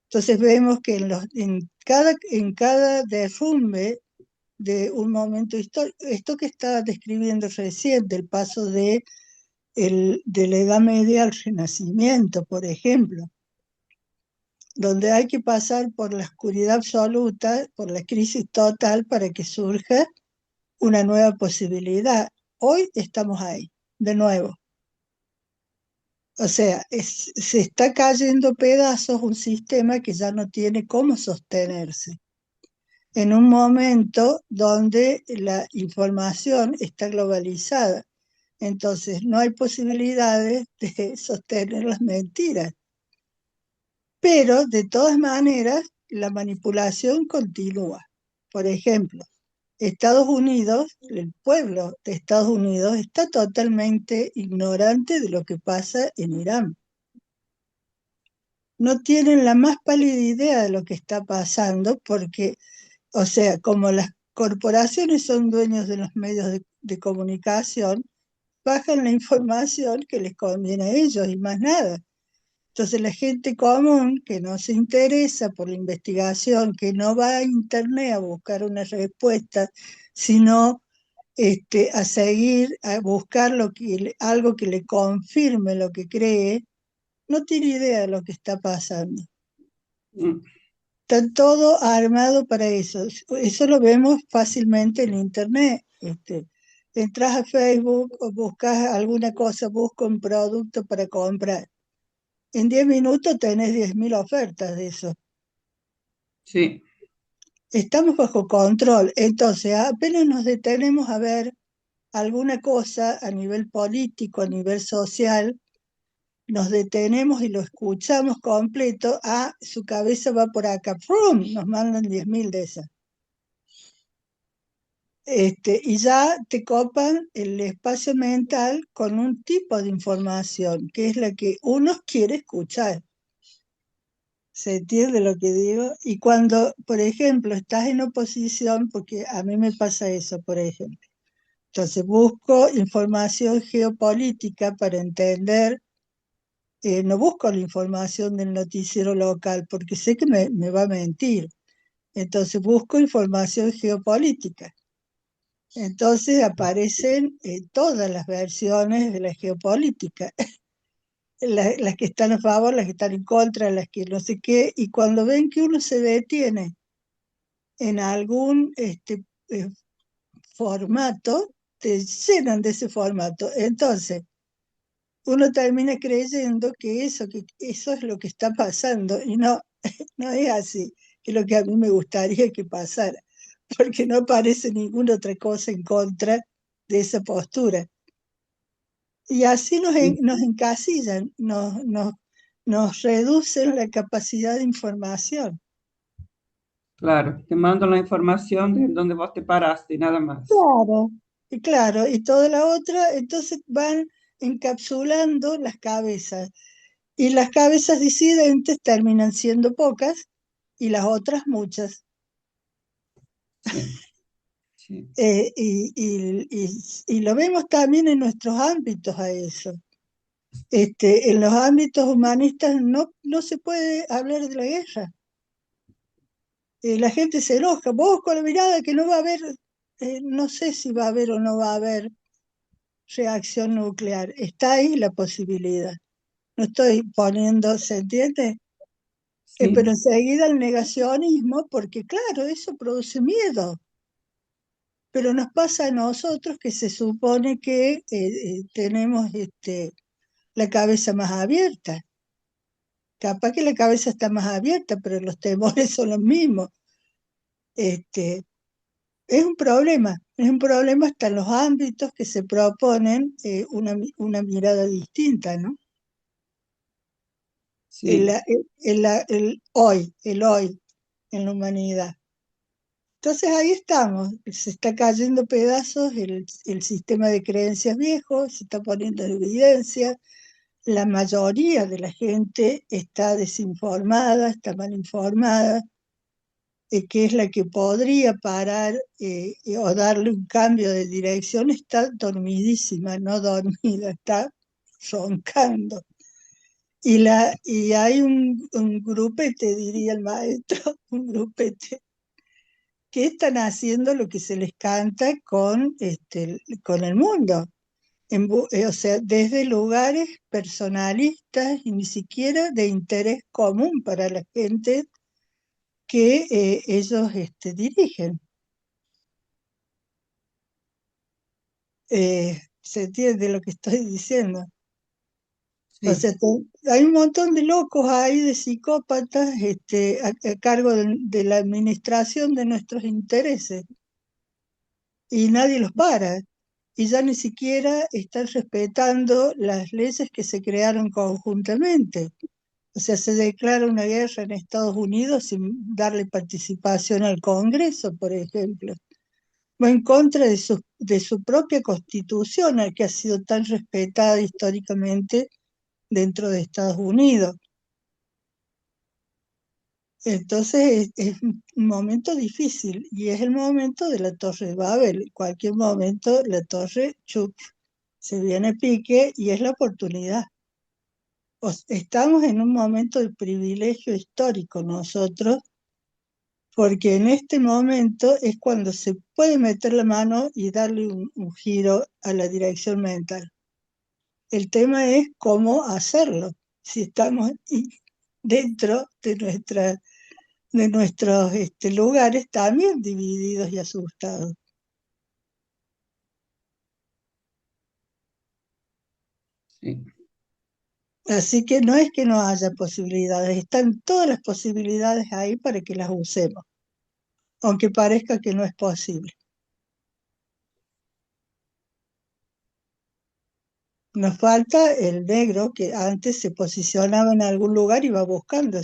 Entonces vemos que en cada derrumbe de un momento histórico, esto que estaba describiendo recién, del paso de la Edad Media al Renacimiento, por ejemplo, donde hay que pasar por la oscuridad absoluta, por la crisis total, para que surja una nueva posibilidad. Hoy estamos ahí, de nuevo. O sea, se está cayendo pedazos un sistema que ya no tiene cómo sostenerse. En un momento donde la información está globalizada. Entonces, no hay posibilidades de sostener las mentiras. Pero, de todas maneras, la manipulación continúa. Por ejemplo, Estados Unidos, el pueblo de Estados Unidos está totalmente ignorante de lo que pasa en Irán. No tienen la más pálida idea de lo que está pasando porque, o sea, como las corporaciones son dueños de los medios de comunicación, bajan la información que les conviene a ellos y más nada. Entonces la gente común que no se interesa por la investigación, que no va a internet a buscar una respuesta, sino a seguir, a buscar algo que le confirme lo que cree, no tiene idea de lo que está pasando. Mm. Está todo armado para eso. Eso lo vemos fácilmente en internet. Entras a Facebook o buscas alguna cosa, busca un producto para comprar. En 10 minutos tenés 10.000 ofertas de eso. Sí, Estamos bajo control. Entonces, apenas nos detenemos a ver alguna cosa a nivel político, a nivel social, nos detenemos y lo escuchamos completo, su cabeza va por acá, ¡prum! Nos mandan 10.000 de esas. Y ya te copan el espacio mental con un tipo de información, que es la que uno quiere escuchar. ¿Se entiende lo que digo? Y cuando, por ejemplo, estás en oposición, porque a mí me pasa eso, por ejemplo. Entonces busco información geopolítica para entender, no busco la información del noticiero local, porque sé que me va a mentir. Entonces busco información geopolítica. Entonces aparecen todas las versiones de la geopolítica, las que están a favor, las que están en contra, las que no sé qué, y cuando ven que uno se detiene en algún eh, formato, te llenan de ese formato. Entonces, uno termina creyendo que eso es lo que está pasando, y no, no es así, es lo que a mí me gustaría que pasara, porque no aparece ninguna otra cosa en contra de esa postura. Y así sí, nos encasillan, nos reducen la capacidad de información. claro. Te mando la información de donde vos te paraste, nada más. Claro, y claro, y toda la otra, entonces van encapsulando las cabezas, y las cabezas disidentes terminan siendo pocas y las otras muchas. Sí, sí, Y lo vemos también en nuestros ámbitos a eso. En los ámbitos humanistas no se puede hablar de la guerra. La gente se enoja, vos con la mirada que no va a haber, no sé si va a haber o no va a haber reacción nuclear. Está ahí la posibilidad. No estoy poniendo, ¿se entiende? Pero sí, enseguida el negacionismo, porque claro, eso produce miedo. Pero nos pasa a nosotros que se supone que tenemos la cabeza más abierta. Capaz que la cabeza está más abierta, pero los temores son los mismos. Este, es un problema hasta en los ámbitos que se proponen una mirada distinta, ¿no? El, sí, el hoy en la humanidad. Entonces ahí estamos, se está cayendo pedazos el sistema de creencias viejo, se está poniendo en evidencia, la mayoría de la gente está desinformada, está mal informada, que es la que podría parar o darle un cambio de dirección, está dormidísima, no dormida, está roncando. Y hay un grupete, diría el maestro, un grupete, que están haciendo lo que se les canta con el mundo. O sea, desde lugares personalistas y ni siquiera de interés común para la gente que ellos dirigen. ¿Se entiende lo que estoy diciendo? O Sí, sea, hay un montón de locos ahí, de psicópatas, a cargo de la administración de nuestros intereses, y nadie los para. Y ya ni siquiera están respetando las leyes que se crearon conjuntamente. O sea, se declara una guerra en Estados Unidos sin darle participación al Congreso, por ejemplo. Va en contra de su propia constitución, que ha sido tan respetada históricamente dentro de Estados Unidos. Entonces es un momento difícil y es el momento de la Torre de Babel. En cualquier momento la torre chup, se viene pique y es la oportunidad. Estamos en un momento de privilegio histórico nosotros, porque en este momento es cuando se puede meter la mano y darle un giro a la dirección mental. El tema es cómo hacerlo, si estamos dentro de nuestros lugares también divididos y asustados. sí. Así que no es que no haya posibilidades, están todas las posibilidades ahí para que las usemos, aunque parezca que no es posible. Nos falta el negro que antes se posicionaba en algún lugar y va buscando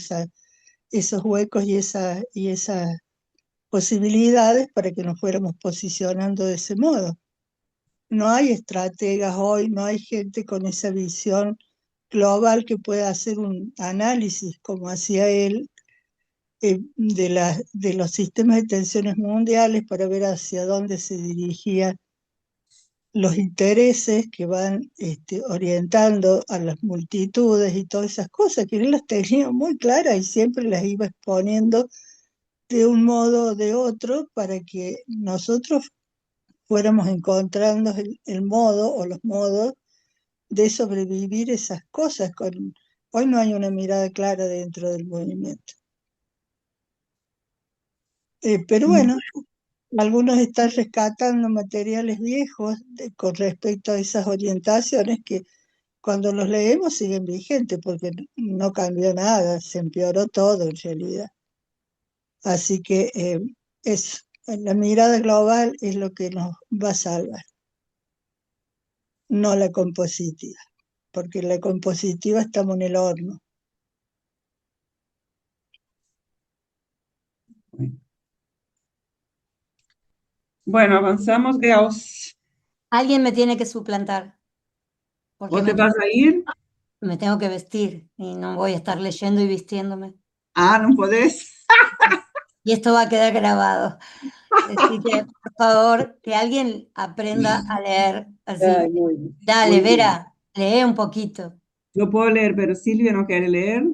esos huecos y esas posibilidades para que nos fuéramos posicionando de ese modo. No hay estrategas hoy, no hay gente con esa visión global que pueda hacer un análisis como hacía él de los sistemas de tensiones mundiales para ver hacia dónde se dirigían los intereses que van orientando a las multitudes y todas esas cosas, que él las tenía muy claras y siempre las iba exponiendo de un modo o de otro para que nosotros fuéramos encontrando el modo o los modos de sobrevivir esas cosas. Hoy no hay una mirada clara dentro del movimiento. Pero bueno, algunos están rescatando materiales viejos con respecto a esas orientaciones que cuando los leemos siguen vigentes porque no cambió nada, se empeoró todo en realidad. Así que la mirada global es lo que nos va a salvar, no la compositiva, porque la compositiva estamos en el horno. Bueno, avanzamos, Gauss. Alguien me tiene que suplantar, porque ¿O te vas a ir? me tengo que vestir y no voy a estar leyendo y vistiéndome. Ah, no podés. Y esto va a quedar grabado. Así que, por favor, que alguien aprenda a leer así. Ay, Dale, muy bien. Vera, lee un poquito. Yo puedo leer, pero Silvia no quiere leer.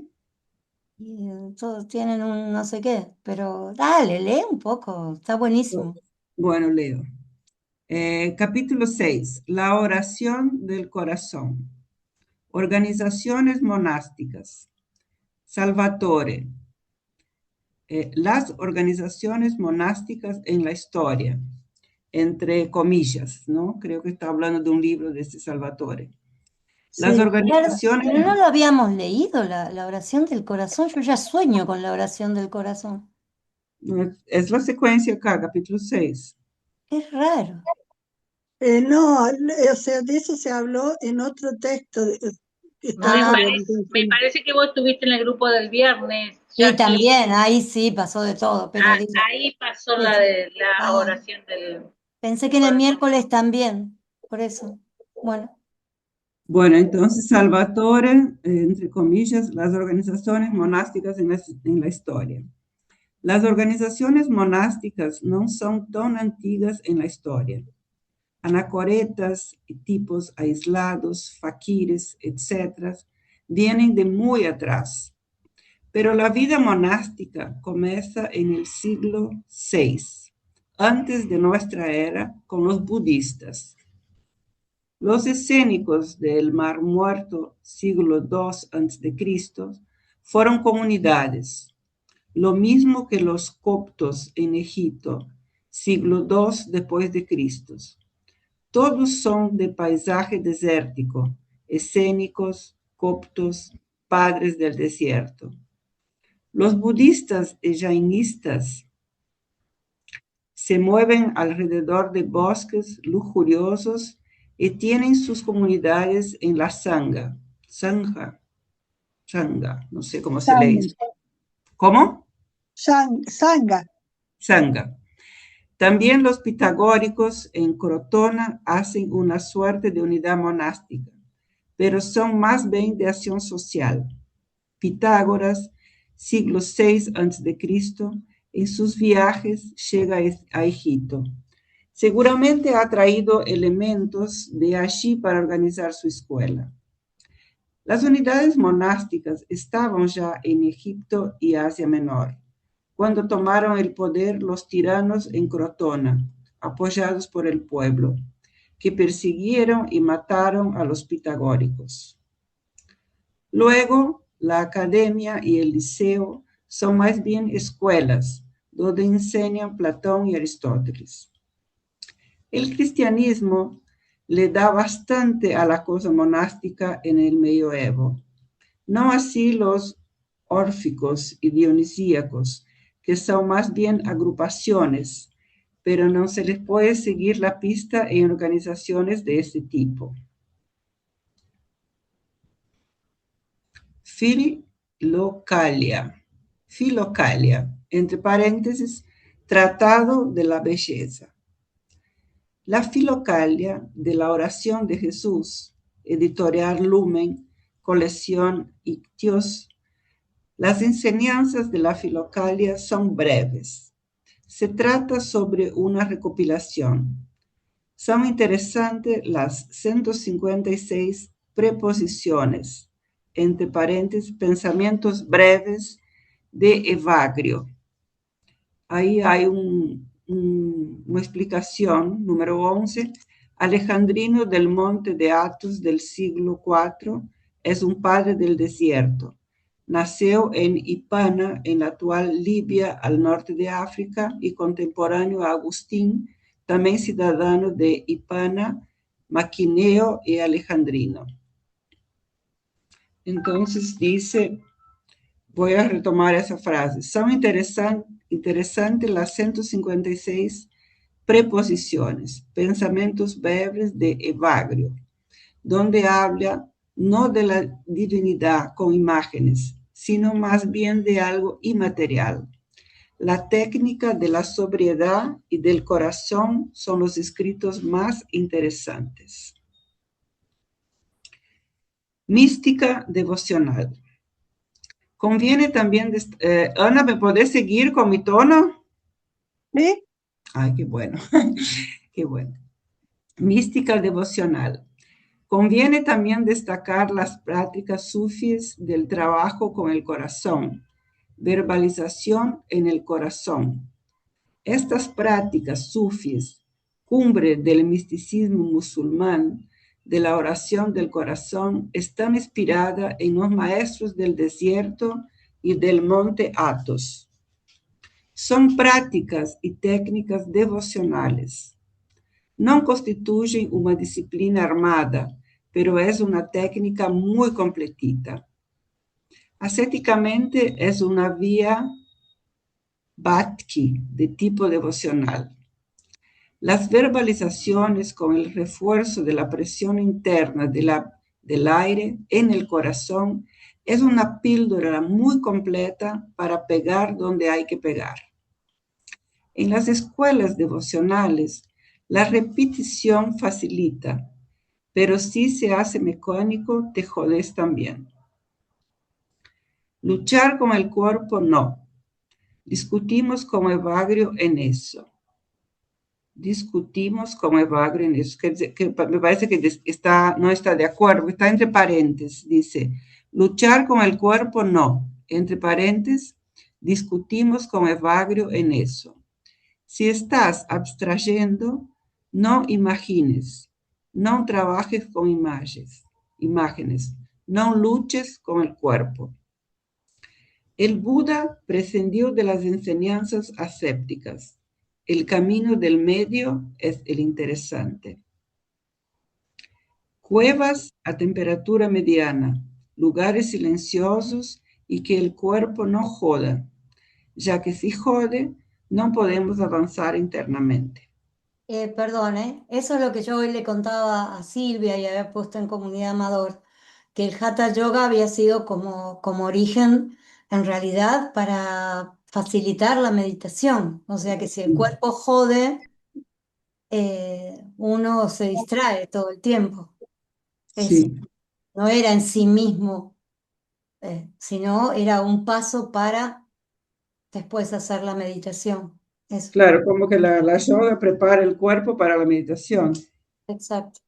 Y, todos tienen un no sé qué, pero dale, lee un poco, está buenísimo. Bueno, leo. Capítulo 6. La oración del corazón. Organizaciones monásticas. Salvatore. Las organizaciones monásticas en la historia, entre comillas, ¿no? Creo que está hablando de un libro de este Salvatore. Las Sí, Claro, organizaciones, pero no lo habíamos leído, la oración del corazón. Yo ya sueño con la oración del corazón. es la secuencia acá, capítulo 6. Es raro. no, o sea, de eso se habló en otro texto, Me, Ah, estando pare- me organización. parece que vos estuviste en el grupo del viernes, sí, Jackie. también, ahí sí pasó de todo, pero digo, Ahí pasó sí, la sí. de la Ah, oración del pensé que en el corazón. miércoles también, por eso. Bueno, Bueno, entonces Salvatore, entre comillas, las organizaciones monásticas en la historia. Las organizaciones monásticas no son tan antiguas en la historia. Anacoretas, tipos aislados, faquires, etc., vienen de muy atrás. Pero la vida monástica comienza en el siglo VI, antes de nuestra era, con los budistas. Los escénicos del Mar Muerto, siglo II a.C., fueron comunidades, lo mismo que los coptos en Egipto, siglo II después de Cristo. Todos son de paisaje desértico, escénicos, coptos, padres del desierto. Los budistas y jainistas se mueven alrededor de bosques lujuriosos y tienen sus comunidades en la sangha, no sé cómo se lee eso. ¿Cómo? Sangha. Sangha. También los pitagóricos en Crotona hacen una suerte de unidad monástica, pero son más bien de acción social. Pitágoras, siglo VI a.C., en sus viajes llega a Egipto. Seguramente ha traído elementos de allí para organizar su escuela. Las unidades monásticas estaban ya en Egipto y Asia Menor, cuando tomaron el poder los tiranos en Crotona, apoyados por el pueblo, que persiguieron y mataron a los pitagóricos. Luego, la academia y el liceo son más bien escuelas, donde enseñan Platón y Aristóteles. El cristianismo le da bastante a la cosa monástica en el medioevo, no así los órficos y dionisíacos, que son más bien agrupaciones, pero no se les puede seguir la pista en organizaciones de este tipo. Filocalia, entre paréntesis, Tratado de la Belleza. La Filocalia de la Oración de Jesús, editorial Lumen, colección Ictios. Las enseñanzas de la Filocalia son breves. Se trata sobre una recopilación. Son interesantes las 156 preposiciones, entre paréntesis, pensamientos breves de Evagrio. Ahí hay una explicación, número 11. Alejandrino del Monte de Athos del siglo IV es un padre del desierto. Nació en Hipana, en la actual Libia, al norte de África, y contemporáneo a Agustín, también ciudadano de Hipana, Maquineo y Alejandrino. Entonces dice, voy a retomar esa frase, son interesantes las 156 preposiciones, pensamientos breves de Evagrio, donde habla no de la divinidad con imágenes, sino más bien de algo inmaterial. La técnica de la sobriedad y del corazón son los escritos más interesantes. Mística devocional. Conviene también... Ana, ¿me podés seguir con mi tono? ¿Sí? Ay, qué bueno. Qué bueno. Mística devocional. Conviene también destacar las prácticas sufíes del trabajo con el corazón, verbalización en el corazón. Estas prácticas sufíes, cumbre del misticismo musulmán, de la oración del corazón, están inspiradas en los maestros del desierto y del monte Athos. Son prácticas y técnicas devocionales. No constituyen una disciplina armada, pero es una técnica muy completita. Ascéticamente es una vía bhakti de tipo devocional. Las verbalizaciones con el refuerzo de la presión interna del aire en el corazón es una píldora muy completa para pegar donde hay que pegar. En las escuelas devocionales, la repetición facilita, pero si se hace mecánico, te jodes también. Luchar con el cuerpo, no. Discutimos con Evagrio en eso. Que me parece que no está de acuerdo, está entre paréntesis, dice, luchar con el cuerpo, no. Entre paréntesis, discutimos con Evagrio en eso. Si estás abstrayendo, no imagines, no trabajes con imágenes, no luches con el cuerpo. El Buda prescindió de las enseñanzas ascéticas. El camino del medio es el interesante. Cuevas a temperatura mediana. lugares silenciosos y que el cuerpo no joda, ya que si jode, no podemos avanzar internamente. Perdón, eso es lo que yo hoy le contaba a Silvia y había puesto en Comunidad Amador, que el Hatha Yoga había sido como origen, en realidad, para facilitar la meditación. O sea que si el cuerpo jode, uno se distrae todo el tiempo. Eso Sí, no era en sí mismo, sino era un paso para después hacer la meditación. Eso, claro, como que la yoga prepara el cuerpo para la meditación. exacto.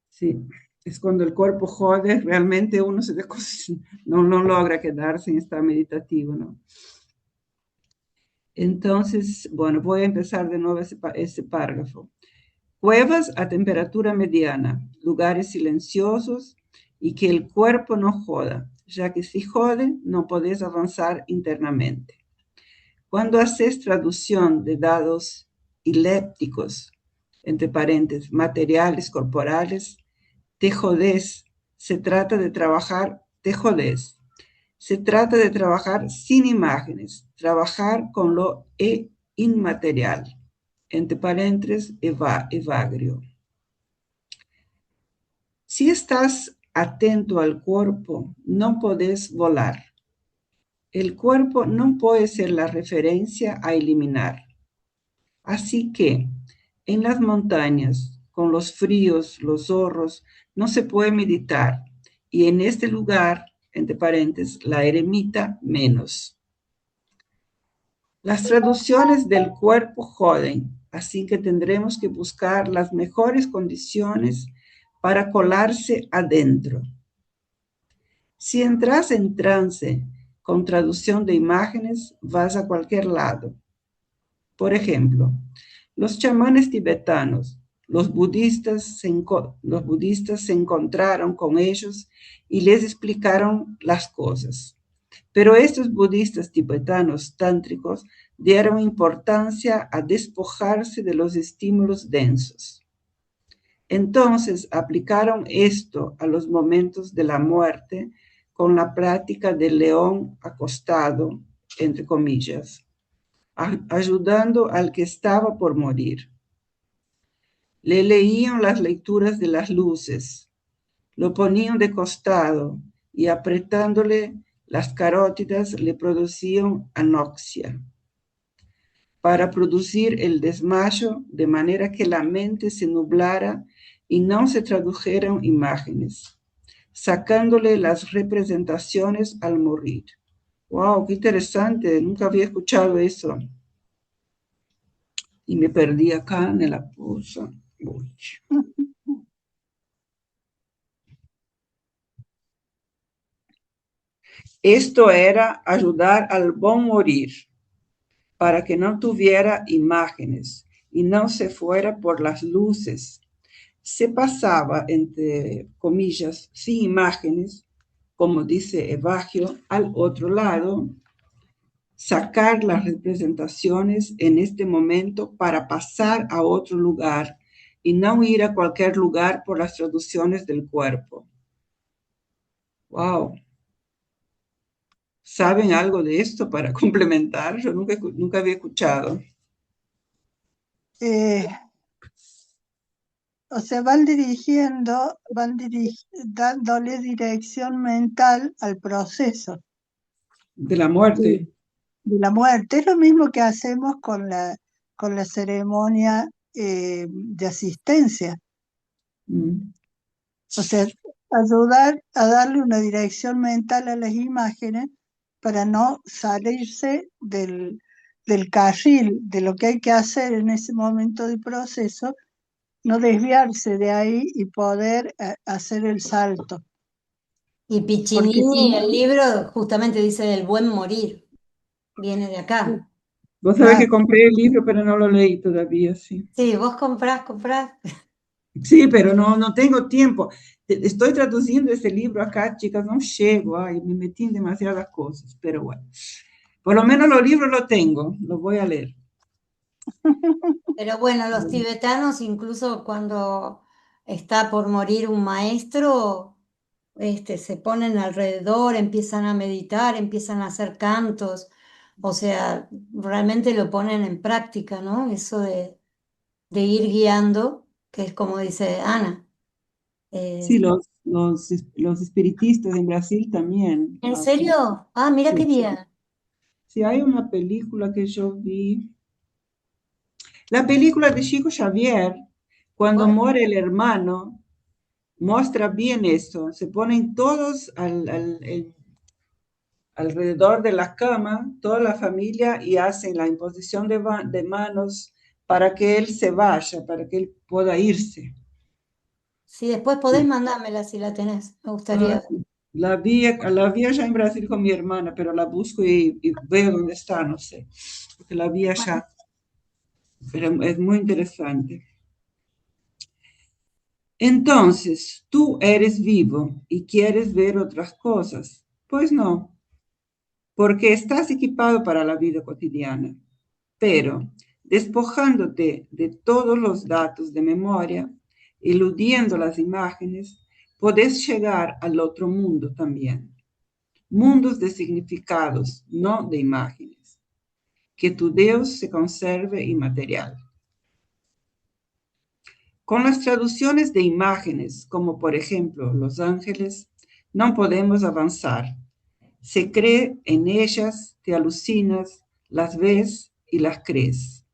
Sí, es cuando el cuerpo jode, realmente uno no logra quedarse en estado meditativo, ¿no? Entonces, bueno, voy a empezar de nuevo ese párrafo. Cuevas a temperatura mediana, lugares silenciosos y que el cuerpo no joda, ya que si jode, no podés avanzar internamente. Cuando haces traducción de dados ilépticos, entre paréntesis, materiales corporales, te jodés. Se trata de trabajar, te jodés. Se trata de trabajar sin imágenes, trabajar con lo inmaterial, entre paréntesis, evagrio. Si estás atento al cuerpo, no podés volar. El cuerpo no puede ser la referencia a eliminar. Así que en las montañas, con los fríos, los zorros, no se puede meditar. Y en este lugar, entre paréntesis, la eremita menos. Las traducciones del cuerpo joden, así que tendremos que buscar las mejores condiciones para colarse adentro. Si entras en trance con traducción de imágenes, vas a cualquier lado. Por ejemplo, los chamanes tibetanos, los budistas se encontraron con ellos y les explicaron las cosas. Pero estos budistas tibetanos tántricos dieron importancia a despojarse de los estímulos densos. Entonces aplicaron esto a los momentos de la muerte con la práctica del león acostado, entre comillas, ayudando al que estaba por morir. Le leían las lecturas de las luces, lo ponían de costado y apretándole las carótidas le producían anoxia para producir el desmayo de manera que la mente se nublara y no se tradujeran imágenes, sacándole las representaciones al morir. ¡Wow! ¡Qué interesante! Nunca había escuchado eso. Y me perdí acá en la pausa. Uy. Esto era ayudar al buen morir para que no tuviera imágenes y no se fuera por las luces. Se pasaba, entre comillas, sin imágenes, como dice Evagio, al otro lado, sacar las representaciones en este momento para pasar a otro lugar y no ir a cualquier lugar por las traducciones del cuerpo. ¡Wow! ¿Saben algo de esto para complementar? Yo nunca había escuchado. O sea, dándole dirección mental al proceso De la muerte. de la muerte. Es lo mismo que hacemos con la ceremonia de asistencia. Mm. O sea, ayudar a darle una dirección mental a las imágenes para no salirse del carril, de lo que hay que hacer en ese momento del proceso, no desviarse de ahí y poder hacer el salto. Y Porque si Piccinini, el no, libro, justamente dice del buen morir, viene de acá. Vos sabés que claro, compré el libro, pero no lo leí todavía, sí. Sí, vos comprás. Sí, pero no tengo tiempo. Estoy traduciendo ese libro acá, chicas, no llego, ay, me metí en demasiadas cosas, pero bueno. Por lo menos los libros los tengo, los voy a leer. Pero bueno, los tibetanos, incluso cuando está por morir un maestro, se ponen alrededor, empiezan a meditar, empiezan a hacer cantos, o sea, realmente lo ponen en práctica, ¿no? Eso de ir guiando, que es como dice Ana. Sí, Eh, los espiritistas en Brasil también ¿En hacen. serio? Ah, mira qué Sí, bien. sí, hay una película que yo vi, la película de Chico Xavier, cuando Bueno, muere el hermano, muestra bien eso. Se ponen todos alrededor de la cama, toda la familia, y hacen la imposición de manos para que él se vaya, para que él pueda irse. si después podés mandármela si la tenés, me Ah, gustaría. la vi allá en Brasil con mi hermana, pero la busco y veo dónde está, no sé, porque la vi Bueno, allá, pero es muy interesante. Entonces, tú eres vivo y quieres ver otras cosas. Pues no, porque estás equipado para la vida cotidiana, pero despojándote de todos los datos de memoria, eludiendo las imágenes, podés llegar al otro mundo también. Mundos de significados, no de imágenes. Que tu Dios se conserve inmaterial. Con las traducciones de imágenes, como por ejemplo los ángeles, no podemos avanzar. Se cree en ellas, te alucinas, las ves y las crees.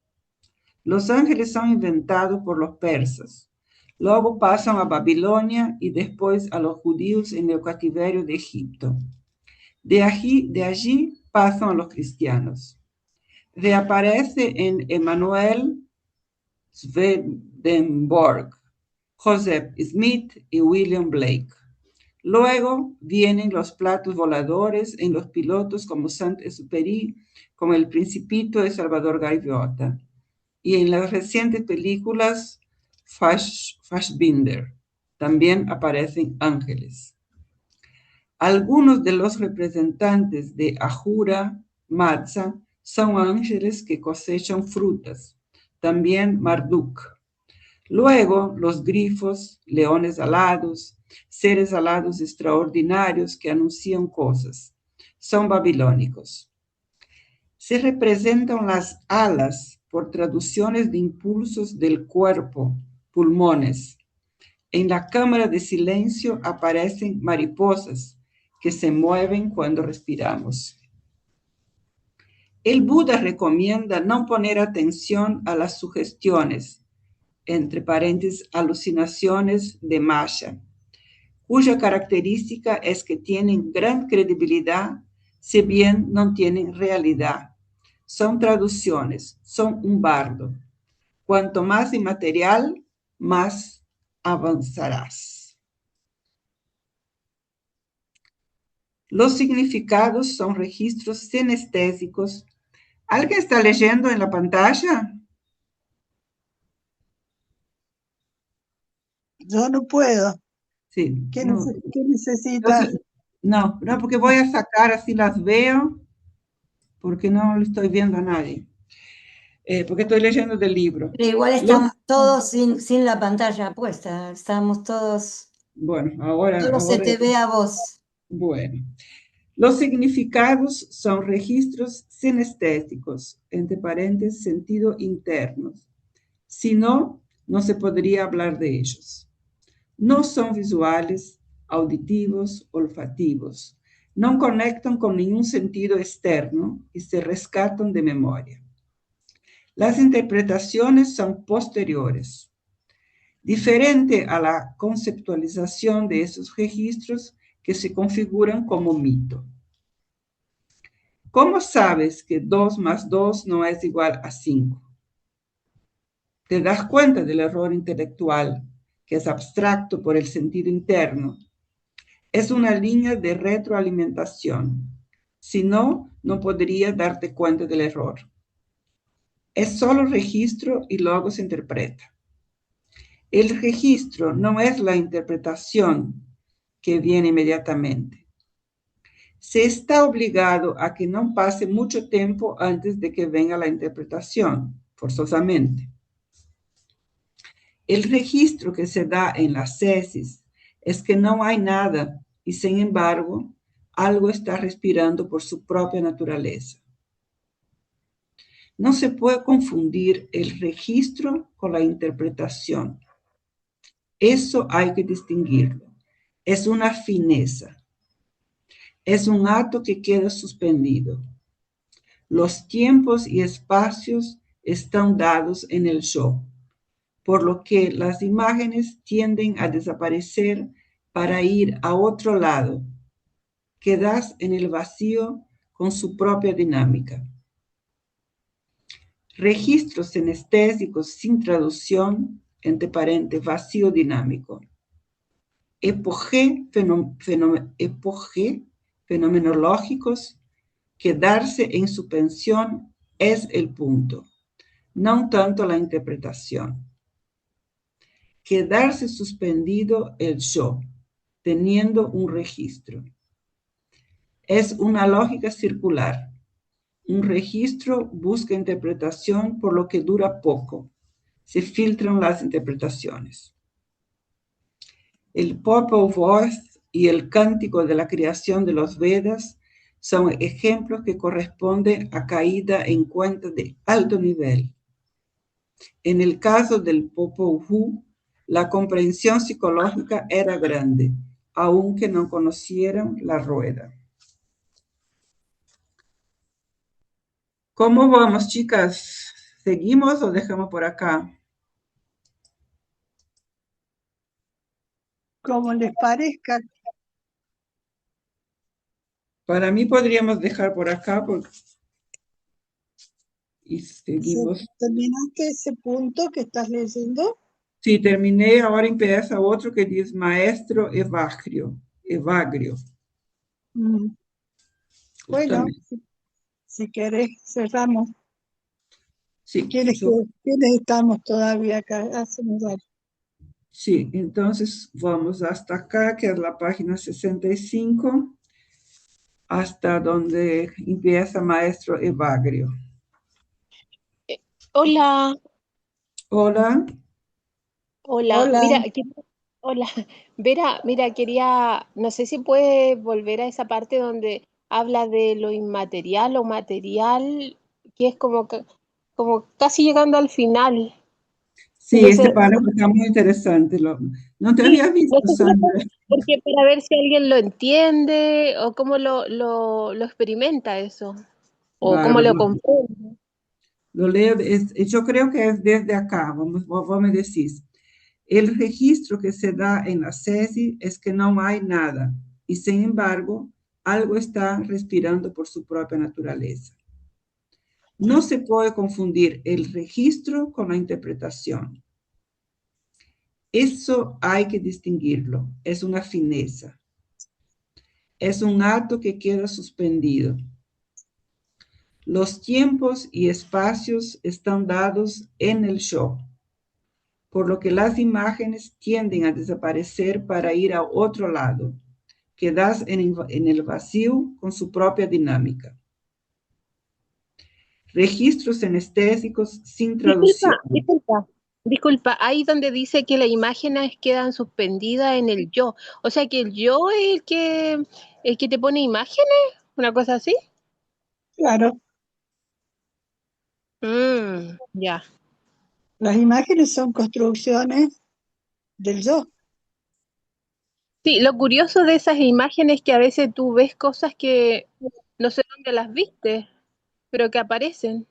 Los ángeles son inventados por los persas. Luego pasan a Babilonia y después a los judíos en el cautiverio de Egipto. De allí pasan a los cristianos. Reaparece en Emanuel Swedenborg, Joseph Smith y William Blake. Luego vienen los platos voladores en los pilotos como Saint-Exupéry, como El Principito de Salvador Gaviota. Y en las recientes películas Fassbinder también aparecen ángeles. Algunos de los representantes de Ahura Mazda son ángeles que cosechan frutas, también Marduk. Luego, los grifos, leones alados, seres alados extraordinarios que anuncian cosas, son babilónicos. Se representan las alas por traducciones de impulsos del cuerpo, pulmones. En la cámara de silencio aparecen mariposas que se mueven cuando respiramos. El Buda recomienda no poner atención a las sugestiones, entre paréntesis, alucinaciones de Maya, cuya característica es que tienen gran credibilidad, si bien no tienen realidad. Son traducciones, son un bardo. Cuanto más inmaterial, más avanzarás. Los significados son registros sinestésicos. ¿Alguien está leyendo en la pantalla? Yo no puedo. Sí, ¿Qué, no. qué necesitas? Entonces, no, porque voy a sacar así las veo, porque no le estoy viendo a nadie, porque estoy leyendo del libro. Pero igual Los, estamos todos sin la pantalla puesta, estamos todos, bueno, solo se te ve a vos. bueno. Los significados son registros sinestésicos, entre paréntesis, sentido internos. Si no, no se podría hablar de ellos. No son visuales, auditivos, olfativos. No conectan con ningún sentido externo y se rescatan de memoria. Las interpretaciones son posteriores. Diferente a la conceptualización de esos registros que se configuran como mito. ¿Cómo sabes que 2 más 2 no es igual a 5? Te das cuenta del error intelectual, que es abstracto por el sentido interno. Es una línea de retroalimentación. Si no, no podrías darte cuenta del error. Es solo registro y luego se interpreta. El registro no es la interpretación que viene inmediatamente. Se está obligado a que no pase mucho tiempo antes de que venga la interpretación, forzosamente. El registro que se da en las tesis es que no hay nada y sin embargo, algo está respirando por su propia naturaleza. No se puede confundir el registro con la interpretación. Eso hay que distinguirlo. Es una fineza. Es un acto que queda suspendido. Los tiempos y espacios están dados en el yo, por lo que las imágenes tienden a desaparecer para ir a otro lado. Quedas en el vacío con su propia dinámica. Registros sinestésicos sin traducción, entre paréntesis, vacío dinámico. Epogé fenomenológicos, quedarse en suspensión es el punto, no tanto la interpretación. Quedarse suspendido el yo, teniendo un registro. Es una lógica circular. Un registro busca interpretación por lo que dura poco. Se filtran las interpretaciones. El Popol Vuh y el cántico de la creación de los Vedas son ejemplos que corresponden a caída en cuenta de alto nivel. En el caso del Popol Vuh, la comprensión psicológica era grande, aunque no conocieran la rueda. ¿Cómo vamos, chicas? ¿Seguimos o dejamos por acá? Como les parezca. Para mí podríamos dejar por acá y seguimos. ¿Terminaste ese punto que estás leyendo? Sí, terminé, ahora empieza otro que dice maestro Evagrio. Bueno, si querés, cerramos. Sí, ¿Quiénes estamos todavía acá? Sí, entonces vamos hasta acá, que es la página 65, hasta donde empieza maestro Evagrio. Hola, Hola. hola, Hola. mira, hola, Vera, mira, quería, no sé si puedes volver a esa parte donde habla de lo inmaterial o material, que es como casi llegando al final. Sí, este Entonces, párrafo está muy interesante. No te sí, había no visto, sé si Sandra. porque para ver si alguien lo entiende o cómo lo experimenta eso, o cómo Claro, lo comprende. lo leo, yo creo que es desde acá, vos me decís. El registro que se da en la CESI es que no hay nada, y sin embargo, algo está respirando por su propia naturaleza. No se puede confundir el registro con la interpretación. Eso hay que distinguirlo, es una fineza. Es un acto que queda suspendido. Los tiempos y espacios están dados en el yo, por lo que las imágenes tienden a desaparecer para ir a otro lado. Quedas en el vacío con su propia dinámica. Registros sinestésicos sin traducción. Disculpa, ahí donde dice que las imágenes quedan suspendidas en el yo, o sea que el yo es el que te pone imágenes, una cosa así. Claro, Ya. las imágenes son construcciones del yo. Sí, lo curioso de esas imágenes es que a veces tú ves cosas que no sé dónde las viste, pero que aparecen.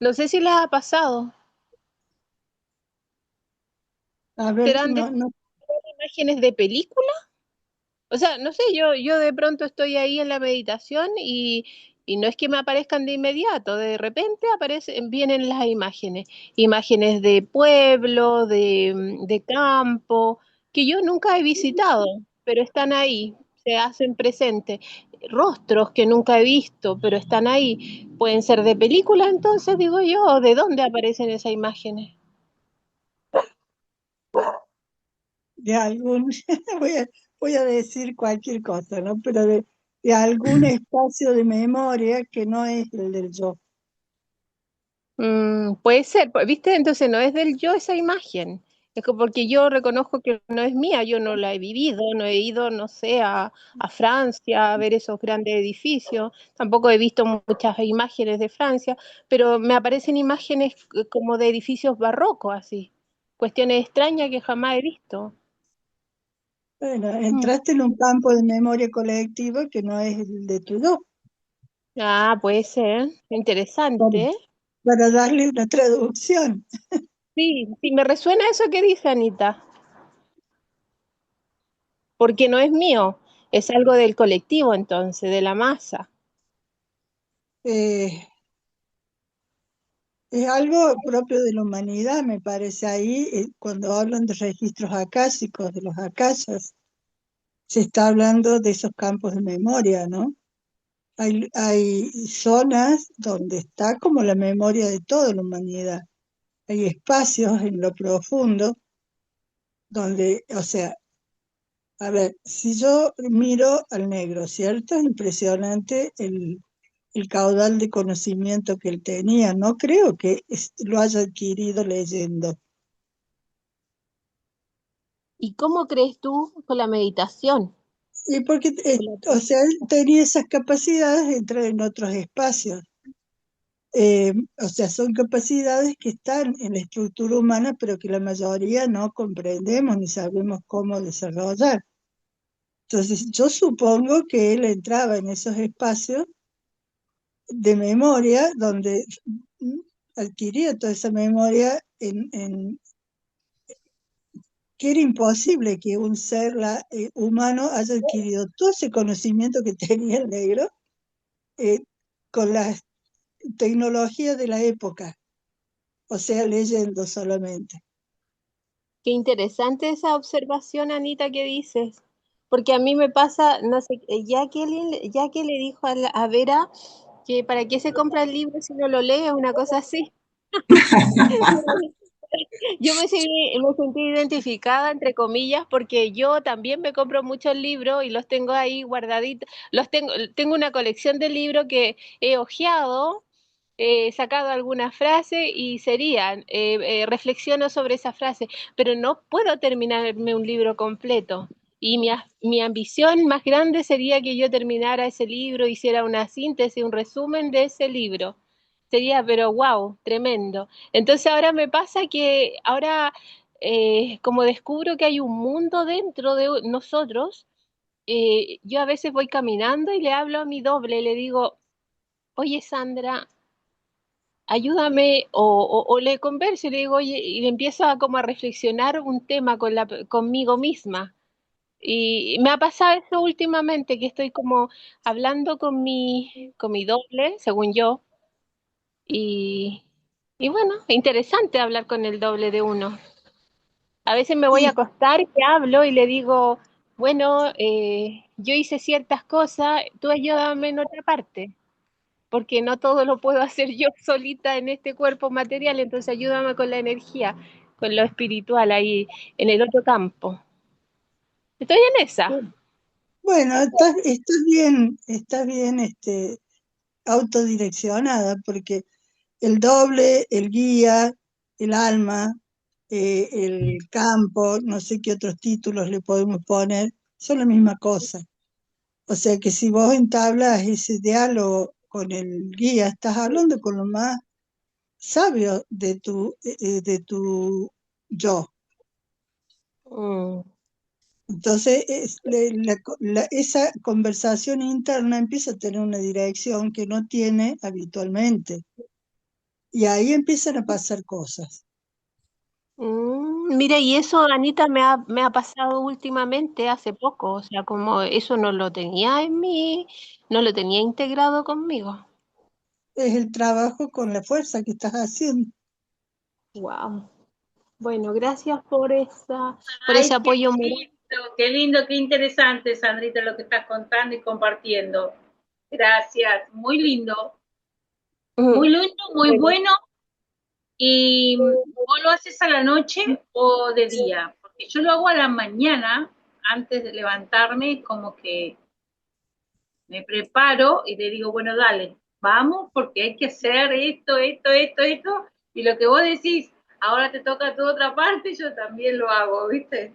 No sé si les ha pasado. A ver, ¿Serán de no, imágenes de película? O sea, no sé, yo de pronto estoy ahí en la meditación y no es que me aparezcan de inmediato, de repente aparecen, vienen las imágenes, imágenes de pueblo, de campo, que yo nunca he visitado, pero están ahí, se hacen presentes, rostros que nunca he visto, pero están ahí. Pueden ser de película, entonces digo yo, ¿de dónde aparecen esas imágenes? de algún, voy voy a decir cualquier cosa, ¿no? Pero de algún espacio de memoria que no es el del yo. Puede ser, ¿viste? Entonces no es del yo esa imagen, Es porque yo reconozco que no es mía, yo no la he vivido, no he ido, no sé, a Francia a ver esos grandes edificios, tampoco he visto muchas imágenes de Francia, pero me aparecen imágenes como de edificios barrocos, así, cuestiones extrañas que jamás he visto. Bueno, Mm. entraste en un campo de memoria colectiva que no es el de tu yo, Ah, puede ser, para, interesante. para darle una traducción. Sí, sí, me resuena eso que dice Anita, porque no es mío, es algo del colectivo entonces, de la masa. Eh, es algo propio de la humanidad, me parece. Ahí, cuando hablan de registros acásicos, de los acayas, se está hablando de esos campos de memoria, ¿no? Hay zonas donde está como la memoria de toda la humanidad. Hay espacios en lo profundo donde, o sea, a ver, si yo miro al negro, ¿cierto? Es impresionante el caudal de conocimiento que él tenía. No creo que lo haya adquirido leyendo. ¿Y cómo crees tú con la meditación? Y porque, o sea, él tenía esas capacidades de entrar en otros espacios. O sea, son capacidades que están en la estructura humana, pero que la mayoría no comprendemos ni sabemos cómo desarrollar. Entonces, yo supongo que él entraba en esos espacios de memoria donde adquiría toda esa memoria que era imposible que un ser humano haya adquirido todo ese conocimiento que tenía el negro eh, con las tecnologías de la época, o sea, leyendo solamente. Qué interesante esa observación, Anita, que dices, porque a mí me pasa, no sé, ya que le dijo a Vera que para qué se compra el libro si no lo lee, una cosa así. Yo me sentí identificada, entre comillas, porque yo también me compro muchos libros y los tengo ahí guardaditos. Tengo una colección de libros que he hojeado, he sacado algunas frases y serían, reflexiono sobre esa frase, pero no puedo terminarme un libro completo. Y mi ambición más grande sería que yo terminara ese libro, hiciera una síntesis, un resumen de ese libro. Sería, pero wow, tremendo. Entonces ahora me pasa que ahora, como descubro que hay un mundo dentro de nosotros, yo a veces voy caminando y le hablo a mi doble, le digo, oye Sandra, ayúdame, o le converso y le digo, oye, y le empiezo a como a reflexionar un tema conmigo misma. Y me ha pasado eso últimamente, que estoy como hablando con mi doble, según yo, y, y bueno, interesante hablar con el doble de uno. A veces me voy a Y acostar y hablo y le digo, bueno, yo hice ciertas cosas, tú ayúdame en otra parte, porque no todo lo puedo hacer yo solita en este cuerpo material, entonces ayúdame con la energía, con lo espiritual ahí en el otro campo. Estoy en esa. bueno, estás bien autodireccionada, porque el doble, el guía, el alma, el campo, no sé qué otros títulos le podemos poner, son la misma cosa. O sea que si vos entablas ese diálogo con el guía, estás hablando con lo más sabio de tu yo. Mm. Entonces, esa conversación interna empieza a tener una dirección que no tiene habitualmente. Y ahí empiezan a pasar cosas. Mira, y eso, Anita, me ha pasado últimamente, hace poco, o sea, como eso no lo tenía en mí, no lo tenía integrado conmigo. Es el trabajo con la fuerza que estás haciendo. Wow. Bueno, gracias por ese Ay, apoyo moral. qué lindo, qué interesante, Sandrita, lo que estás contando y compartiendo. Gracias, muy Ujú. lindo, muy Bueno, bueno. ¿Y vos lo haces a la noche o de día? Porque yo lo hago a la mañana, antes de levantarme, como que me preparo y le digo, bueno, dale, vamos, porque hay que hacer esto, esto, esto, esto. Y lo que vos decís, ahora te toca tu otra parte, yo también lo hago, ¿viste?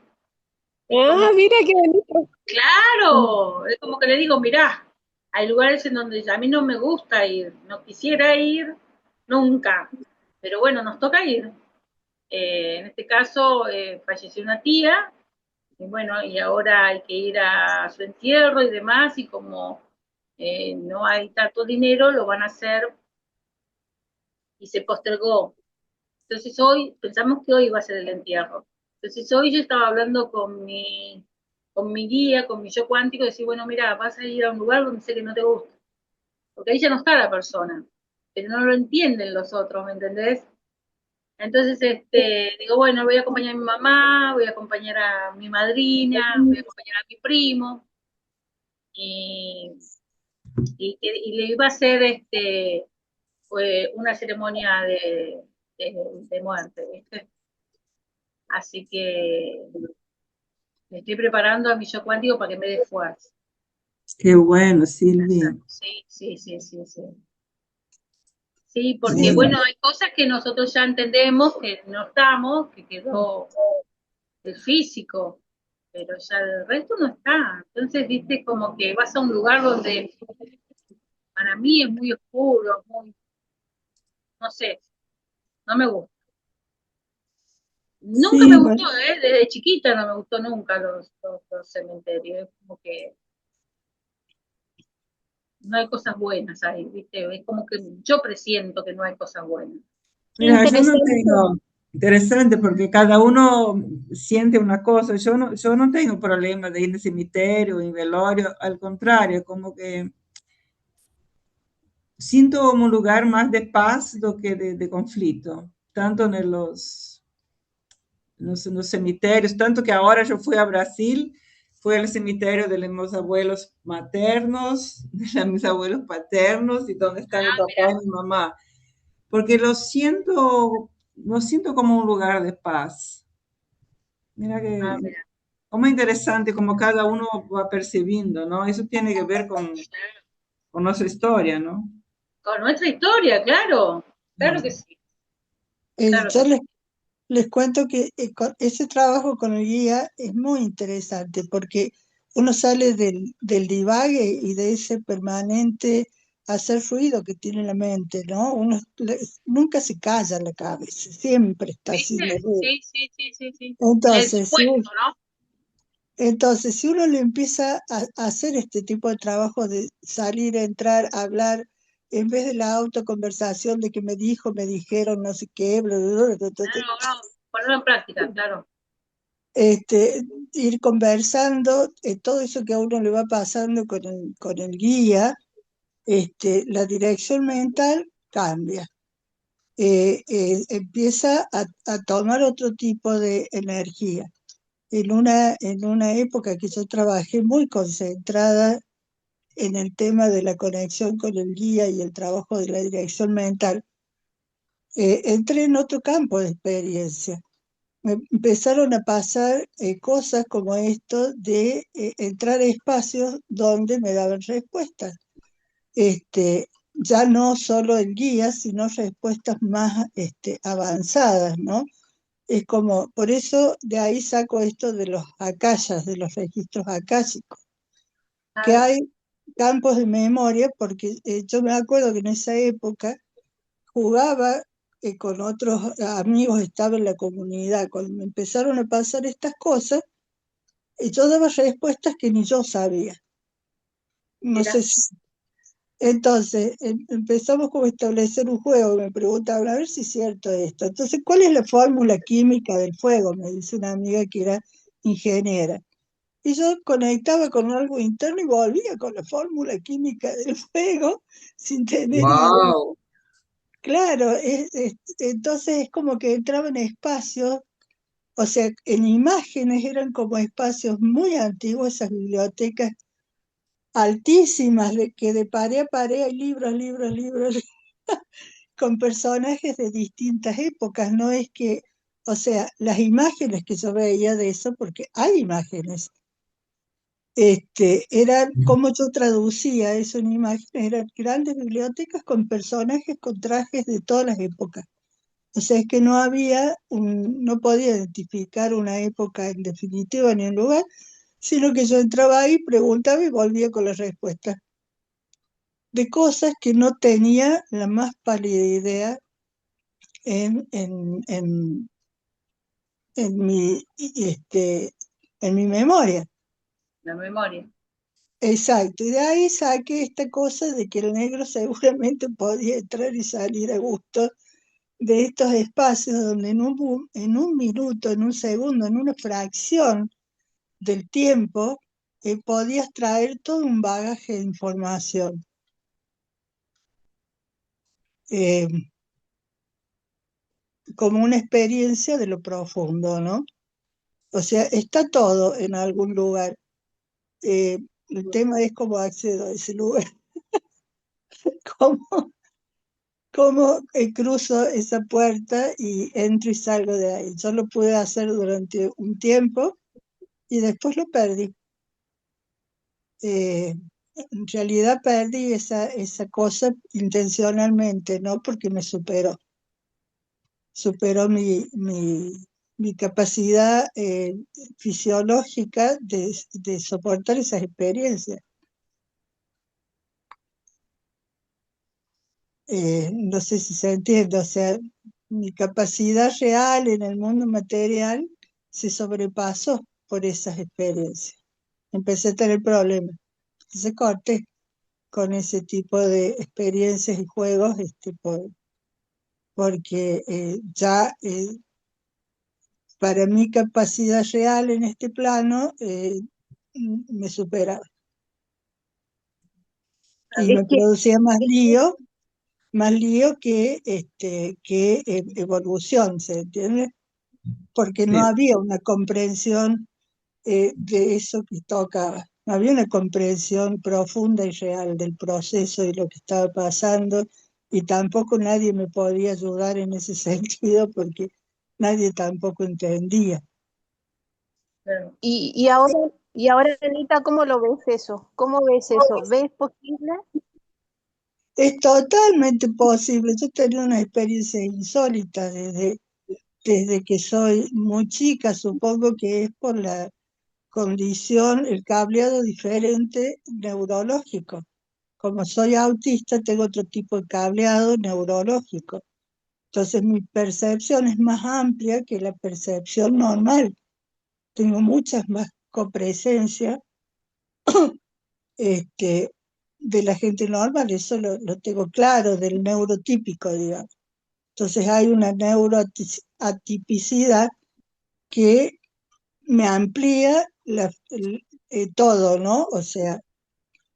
Ah, mira qué bonito. Claro, es como que le digo, mirá, hay lugares en donde a mí no me gusta ir, no quisiera ir nunca, pero bueno, nos toca ir. En este caso falleció una tía, y bueno, y ahora hay que ir a su entierro y demás, y como no hay tanto dinero, lo van a hacer y se postergó. Entonces hoy, pensamos que hoy va a ser el entierro. Entonces hoy yo estaba hablando con mi guía, con mi yo cuántico, y decir, bueno, mira, vas a ir a un lugar donde sé que no te gusta, porque ahí ya no está la persona, pero no lo entienden los otros, ¿me entendés? Entonces, digo, bueno, voy a acompañar a mi mamá, voy a acompañar a mi madrina, voy a acompañar a mi primo, y, y le iba a hacer una ceremonia de muerte, ¿viste? Así que me estoy preparando a mi yo cuántico para que me dé fuerza. Qué bueno, Silvia. Sí, sí, sí, sí, sí. Sí, porque Sí, bueno, hay cosas que nosotros ya entendemos, que no estamos, que quedó el físico, pero ya el resto no está. Entonces, viste, como que vas a un lugar donde para mí es muy oscuro, muy, no sé, no me gusta. Nunca me sí, gustó, bueno, desde chiquita no me gustó nunca los cementerios, es como que no hay cosas buenas ahí, ¿viste? Es como que yo presiento que no hay cosas buenas. Mira, yo no Interesante. tengo, interesante porque cada uno siente una cosa, yo no tengo problema de ir al cementerio, en velorio, al contrario, como que siento como un lugar más de paz do que de conflito, tanto en los cemitérios, tanto que ahora yo fui a Brasil, fui al cementerio de mis abuelos maternos, de mis abuelos paternos y donde está mi Ah, papá y mi mamá, porque lo siento como un lugar de paz. Mira ah, que, mira. como interesante, como cada uno va percibiendo, ¿no? Eso tiene que ver con nuestra historia, ¿no? Con nuestra historia, claro, claro que Mm. sí, claro yo que sí. les cuento que ese trabajo con el guía es muy interesante porque uno sale del divague y de ese permanente hacer ruido que tiene la mente, ¿no? Nunca se calla la cabeza, siempre está ¿Viste? haciendo ruido. Sí, sí, sí, sí, sí. El Entonces, supuesto, ¿no? si uno le empieza a hacer este tipo de trabajo de salir, entrar, hablar, en vez de la autoconversación de que me dijo, me dijeron, no sé qué, bla, bla, bla, bla, bla, bla, Claro, no, ponerlo en práctica, claro. este, ir conversando, todo eso que a uno le va pasando con el guía, la dirección mental cambia. Empieza a tomar otro tipo de energía. En una época que yo trabajé muy concentrada en el tema de la conexión con el guía y el trabajo de la dirección mental, entré en otro campo de experiencia. Me empezaron a pasar cosas como esto de entrar a espacios donde me daban respuestas. Ya no solo el guía, sino respuestas más avanzadas, ¿no? Es como, por eso de ahí saco esto de los akashas, de los registros akáshicos, que Claro. hay campos de memoria, porque yo me acuerdo que en esa época jugaba con otros amigos, estaba en la comunidad, cuando me empezaron a pasar estas cosas, y yo daba respuestas que ni yo sabía. No sé Mira, si... Entonces, empezamos como a establecer un juego, me preguntaban, a ver si es cierto esto. Entonces, ¿cuál es la fórmula química del fuego? Me dice una amiga que era ingeniera. Y yo conectaba con algo interno y volvía con la fórmula química del fuego sin tener idea. Wow. Claro, entonces es como que entraba en espacios, o sea, en imágenes eran como espacios muy antiguos, esas bibliotecas altísimas, que de pared a pared hay libros, libros, libros, con personajes de distintas épocas, no es que, o sea, las imágenes que yo veía de eso, porque hay imágenes, eran como yo traducía eso en imágenes, eran grandes bibliotecas con personajes con trajes de todas las épocas. O sea, es que no podía identificar una época en definitiva ni un lugar, sino que yo entraba ahí, preguntaba y volvía con la respuesta de cosas que no tenía la más pálida idea en, en, en, en mi, en mi memoria. La memoria. Exacto, y de ahí saqué esta cosa de que el negro seguramente podía entrar y salir a gusto de estos espacios donde en un minuto, en un segundo, en una fracción del tiempo, podías traer todo un bagaje de información. eh, Como una experiencia de lo profundo, ¿no? O sea, está todo en algún lugar. Eh, el tema es cómo accedo a ese lugar, cómo, cómo cruzo esa puerta y entro y salgo de ahí. Yo lo pude hacer durante un tiempo y después lo perdí. Eh, en realidad perdí esa cosa intencionalmente, no porque me superó mi capacidad fisiológica de soportar esas experiencias. No sé si se entiende, o sea, mi capacidad real en el mundo material se sobrepasó por esas experiencias. Empecé a tener problemas. Entonces corté con ese tipo de experiencias y juegos, porque ya para mi capacidad real en este plano me superaba y Es me que producía más lío que evolución, ¿se entiende? Porque no Sí. había una comprensión de eso que tocaba, no había una comprensión profunda y real del proceso y lo que estaba pasando, y tampoco nadie me podía ayudar en ese sentido porque nadie tampoco entendía. claro. Y ahora, Anita, ¿cómo lo ves eso? ¿Cómo ves eso? ¿Ves posible? Es totalmente posible. Yo tenía una experiencia insólita desde que soy muy chica, supongo que es por la condición, el cableado diferente neurológico. Como soy autista, tengo otro tipo de cableado neurológico. Entonces mi percepción es más amplia que la percepción normal. Tengo muchas más copresencia este, de la gente normal, eso lo tengo claro, del neurotípico, digamos. Entonces hay una neuroatipicidad que me amplía todo, ¿no? O sea,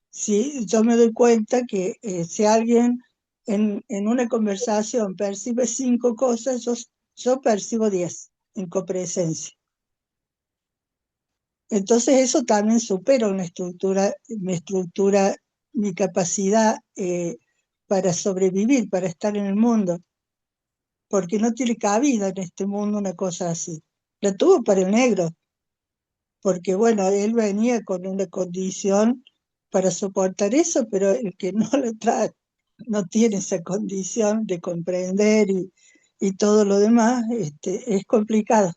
si yo me doy cuenta que si alguien en una conversación percibe 5 cosas, yo percibo 10 en copresencia. Entonces eso también supera mi capacidad para sobrevivir, para estar en el mundo, porque no tiene cabida en este mundo una cosa así. La tuvo para el negro, porque bueno, él venía con una condición para soportar eso, pero el que no lo trae, no tiene esa condición de comprender y todo lo demás, es complicado.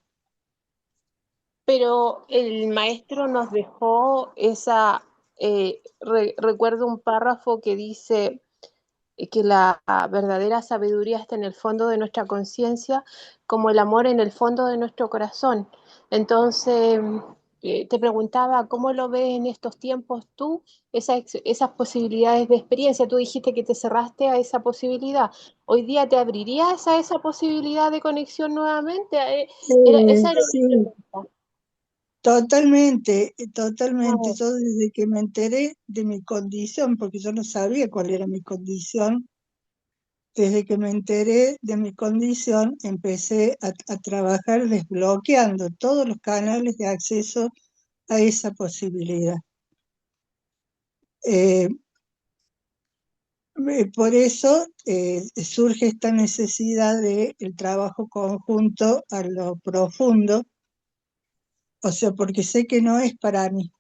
Pero el maestro nos dejó recuerdo un párrafo que dice que la verdadera sabiduría está en el fondo de nuestra conciencia, como el amor en el fondo de nuestro corazón. Entonces, te preguntaba, ¿cómo lo ves en estos tiempos tú, esas posibilidades de experiencia? Tú dijiste que te cerraste a esa posibilidad. ¿Hoy día te abrirías a esa posibilidad de conexión nuevamente? Esa era Sí, mi pregunta. totalmente, totalmente. Ah, Yo desde que me enteré de mi condición, porque yo no sabía cuál era mi condición, desde que me enteré de mi condición, empecé a trabajar desbloqueando todos los canales de acceso a esa posibilidad. Eh, por eso surge esta necesidad de el trabajo conjunto a lo profundo, o sea, porque sé que no es para mí.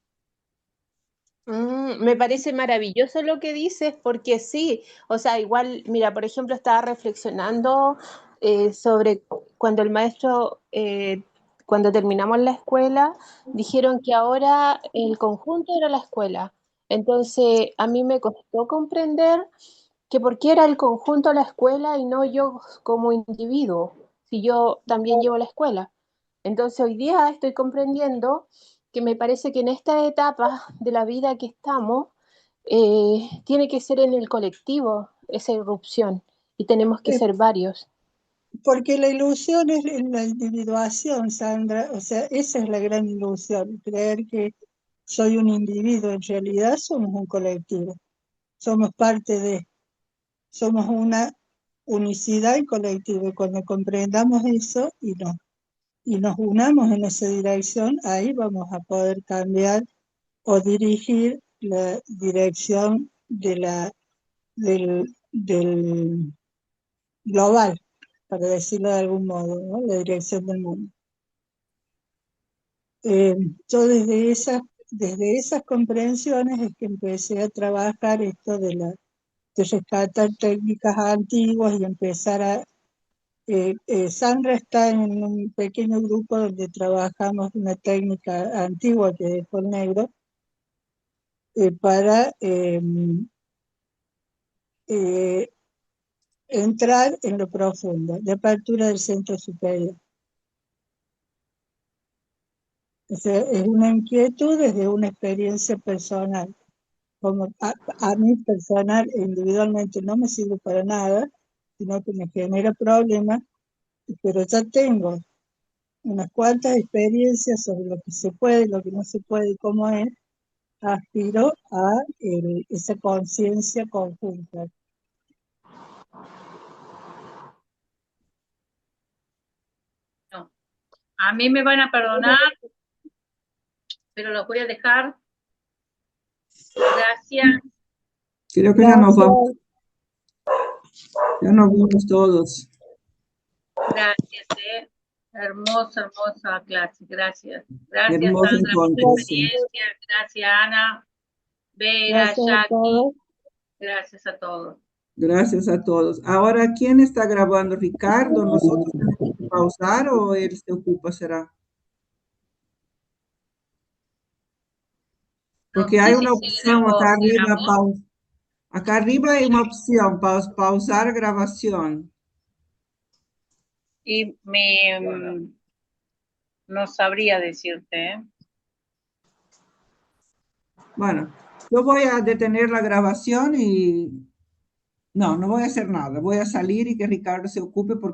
me parece maravilloso lo que dices, porque sí, o sea, igual, mira, por ejemplo, estaba reflexionando sobre cuando el maestro, cuando terminamos la escuela, dijeron que ahora el conjunto era la escuela. Entonces, a mí me costó comprender que por qué era el conjunto la escuela y no yo como individuo, si yo también llevo la escuela. Entonces, hoy día estoy comprendiendo que me parece que en esta etapa de la vida que estamos, tiene que ser en el colectivo esa irrupción y tenemos que Eh, ser varios. Porque la ilusión es la individuación, Sandra. O sea, esa es la gran ilusión, creer que soy un individuo. En realidad somos un colectivo, somos parte de, somos una unicidad y colectivo. Y cuando comprendamos eso y nos unamos en esa dirección, ahí vamos a poder cambiar o dirigir la dirección del global, para decirlo de algún modo, ¿no? La dirección del mundo. Yo desde esas comprensiones es que empecé a trabajar esto de rescatar técnicas antiguas y empezar a... Sandra está en un pequeño grupo donde trabajamos una técnica antigua que dejó el negro para entrar en lo profundo, de apertura del centro superior. O sea, es una inquietud desde una experiencia personal. Como a mí personal e individualmente no me sirve para nada, sino que me genera problemas, pero ya tengo unas cuantas experiencias sobre lo que se puede, lo que no se puede y cómo es, aspiro a esa conciencia conjunta. No. A mí me van a perdonar, pero los voy a dejar. Gracias. Creo que ya nos vamos. Ya nos vamos todos. Gracias, hermosa, hermosa clase. Gracias. Gracias, Hermoso Sandra, por tu encuentro, sí. experiencia. Gracias, Ana, Vera, Gracias a Jackie. todos. Gracias a todos. Gracias a todos. Ahora, ¿quién está grabando? ¿Ricardo? ¿Nosotros tenemos que pausar o él se ocupa, será? Porque No hay sé si una se opción grabó. acá ¿Se arriba, grabó? acá arriba hay una opción, pausar grabación. Y no sabría decirte, ¿eh? Bueno, yo voy a detener la grabación y no voy a hacer nada. Voy a salir y que Ricardo se ocupe porque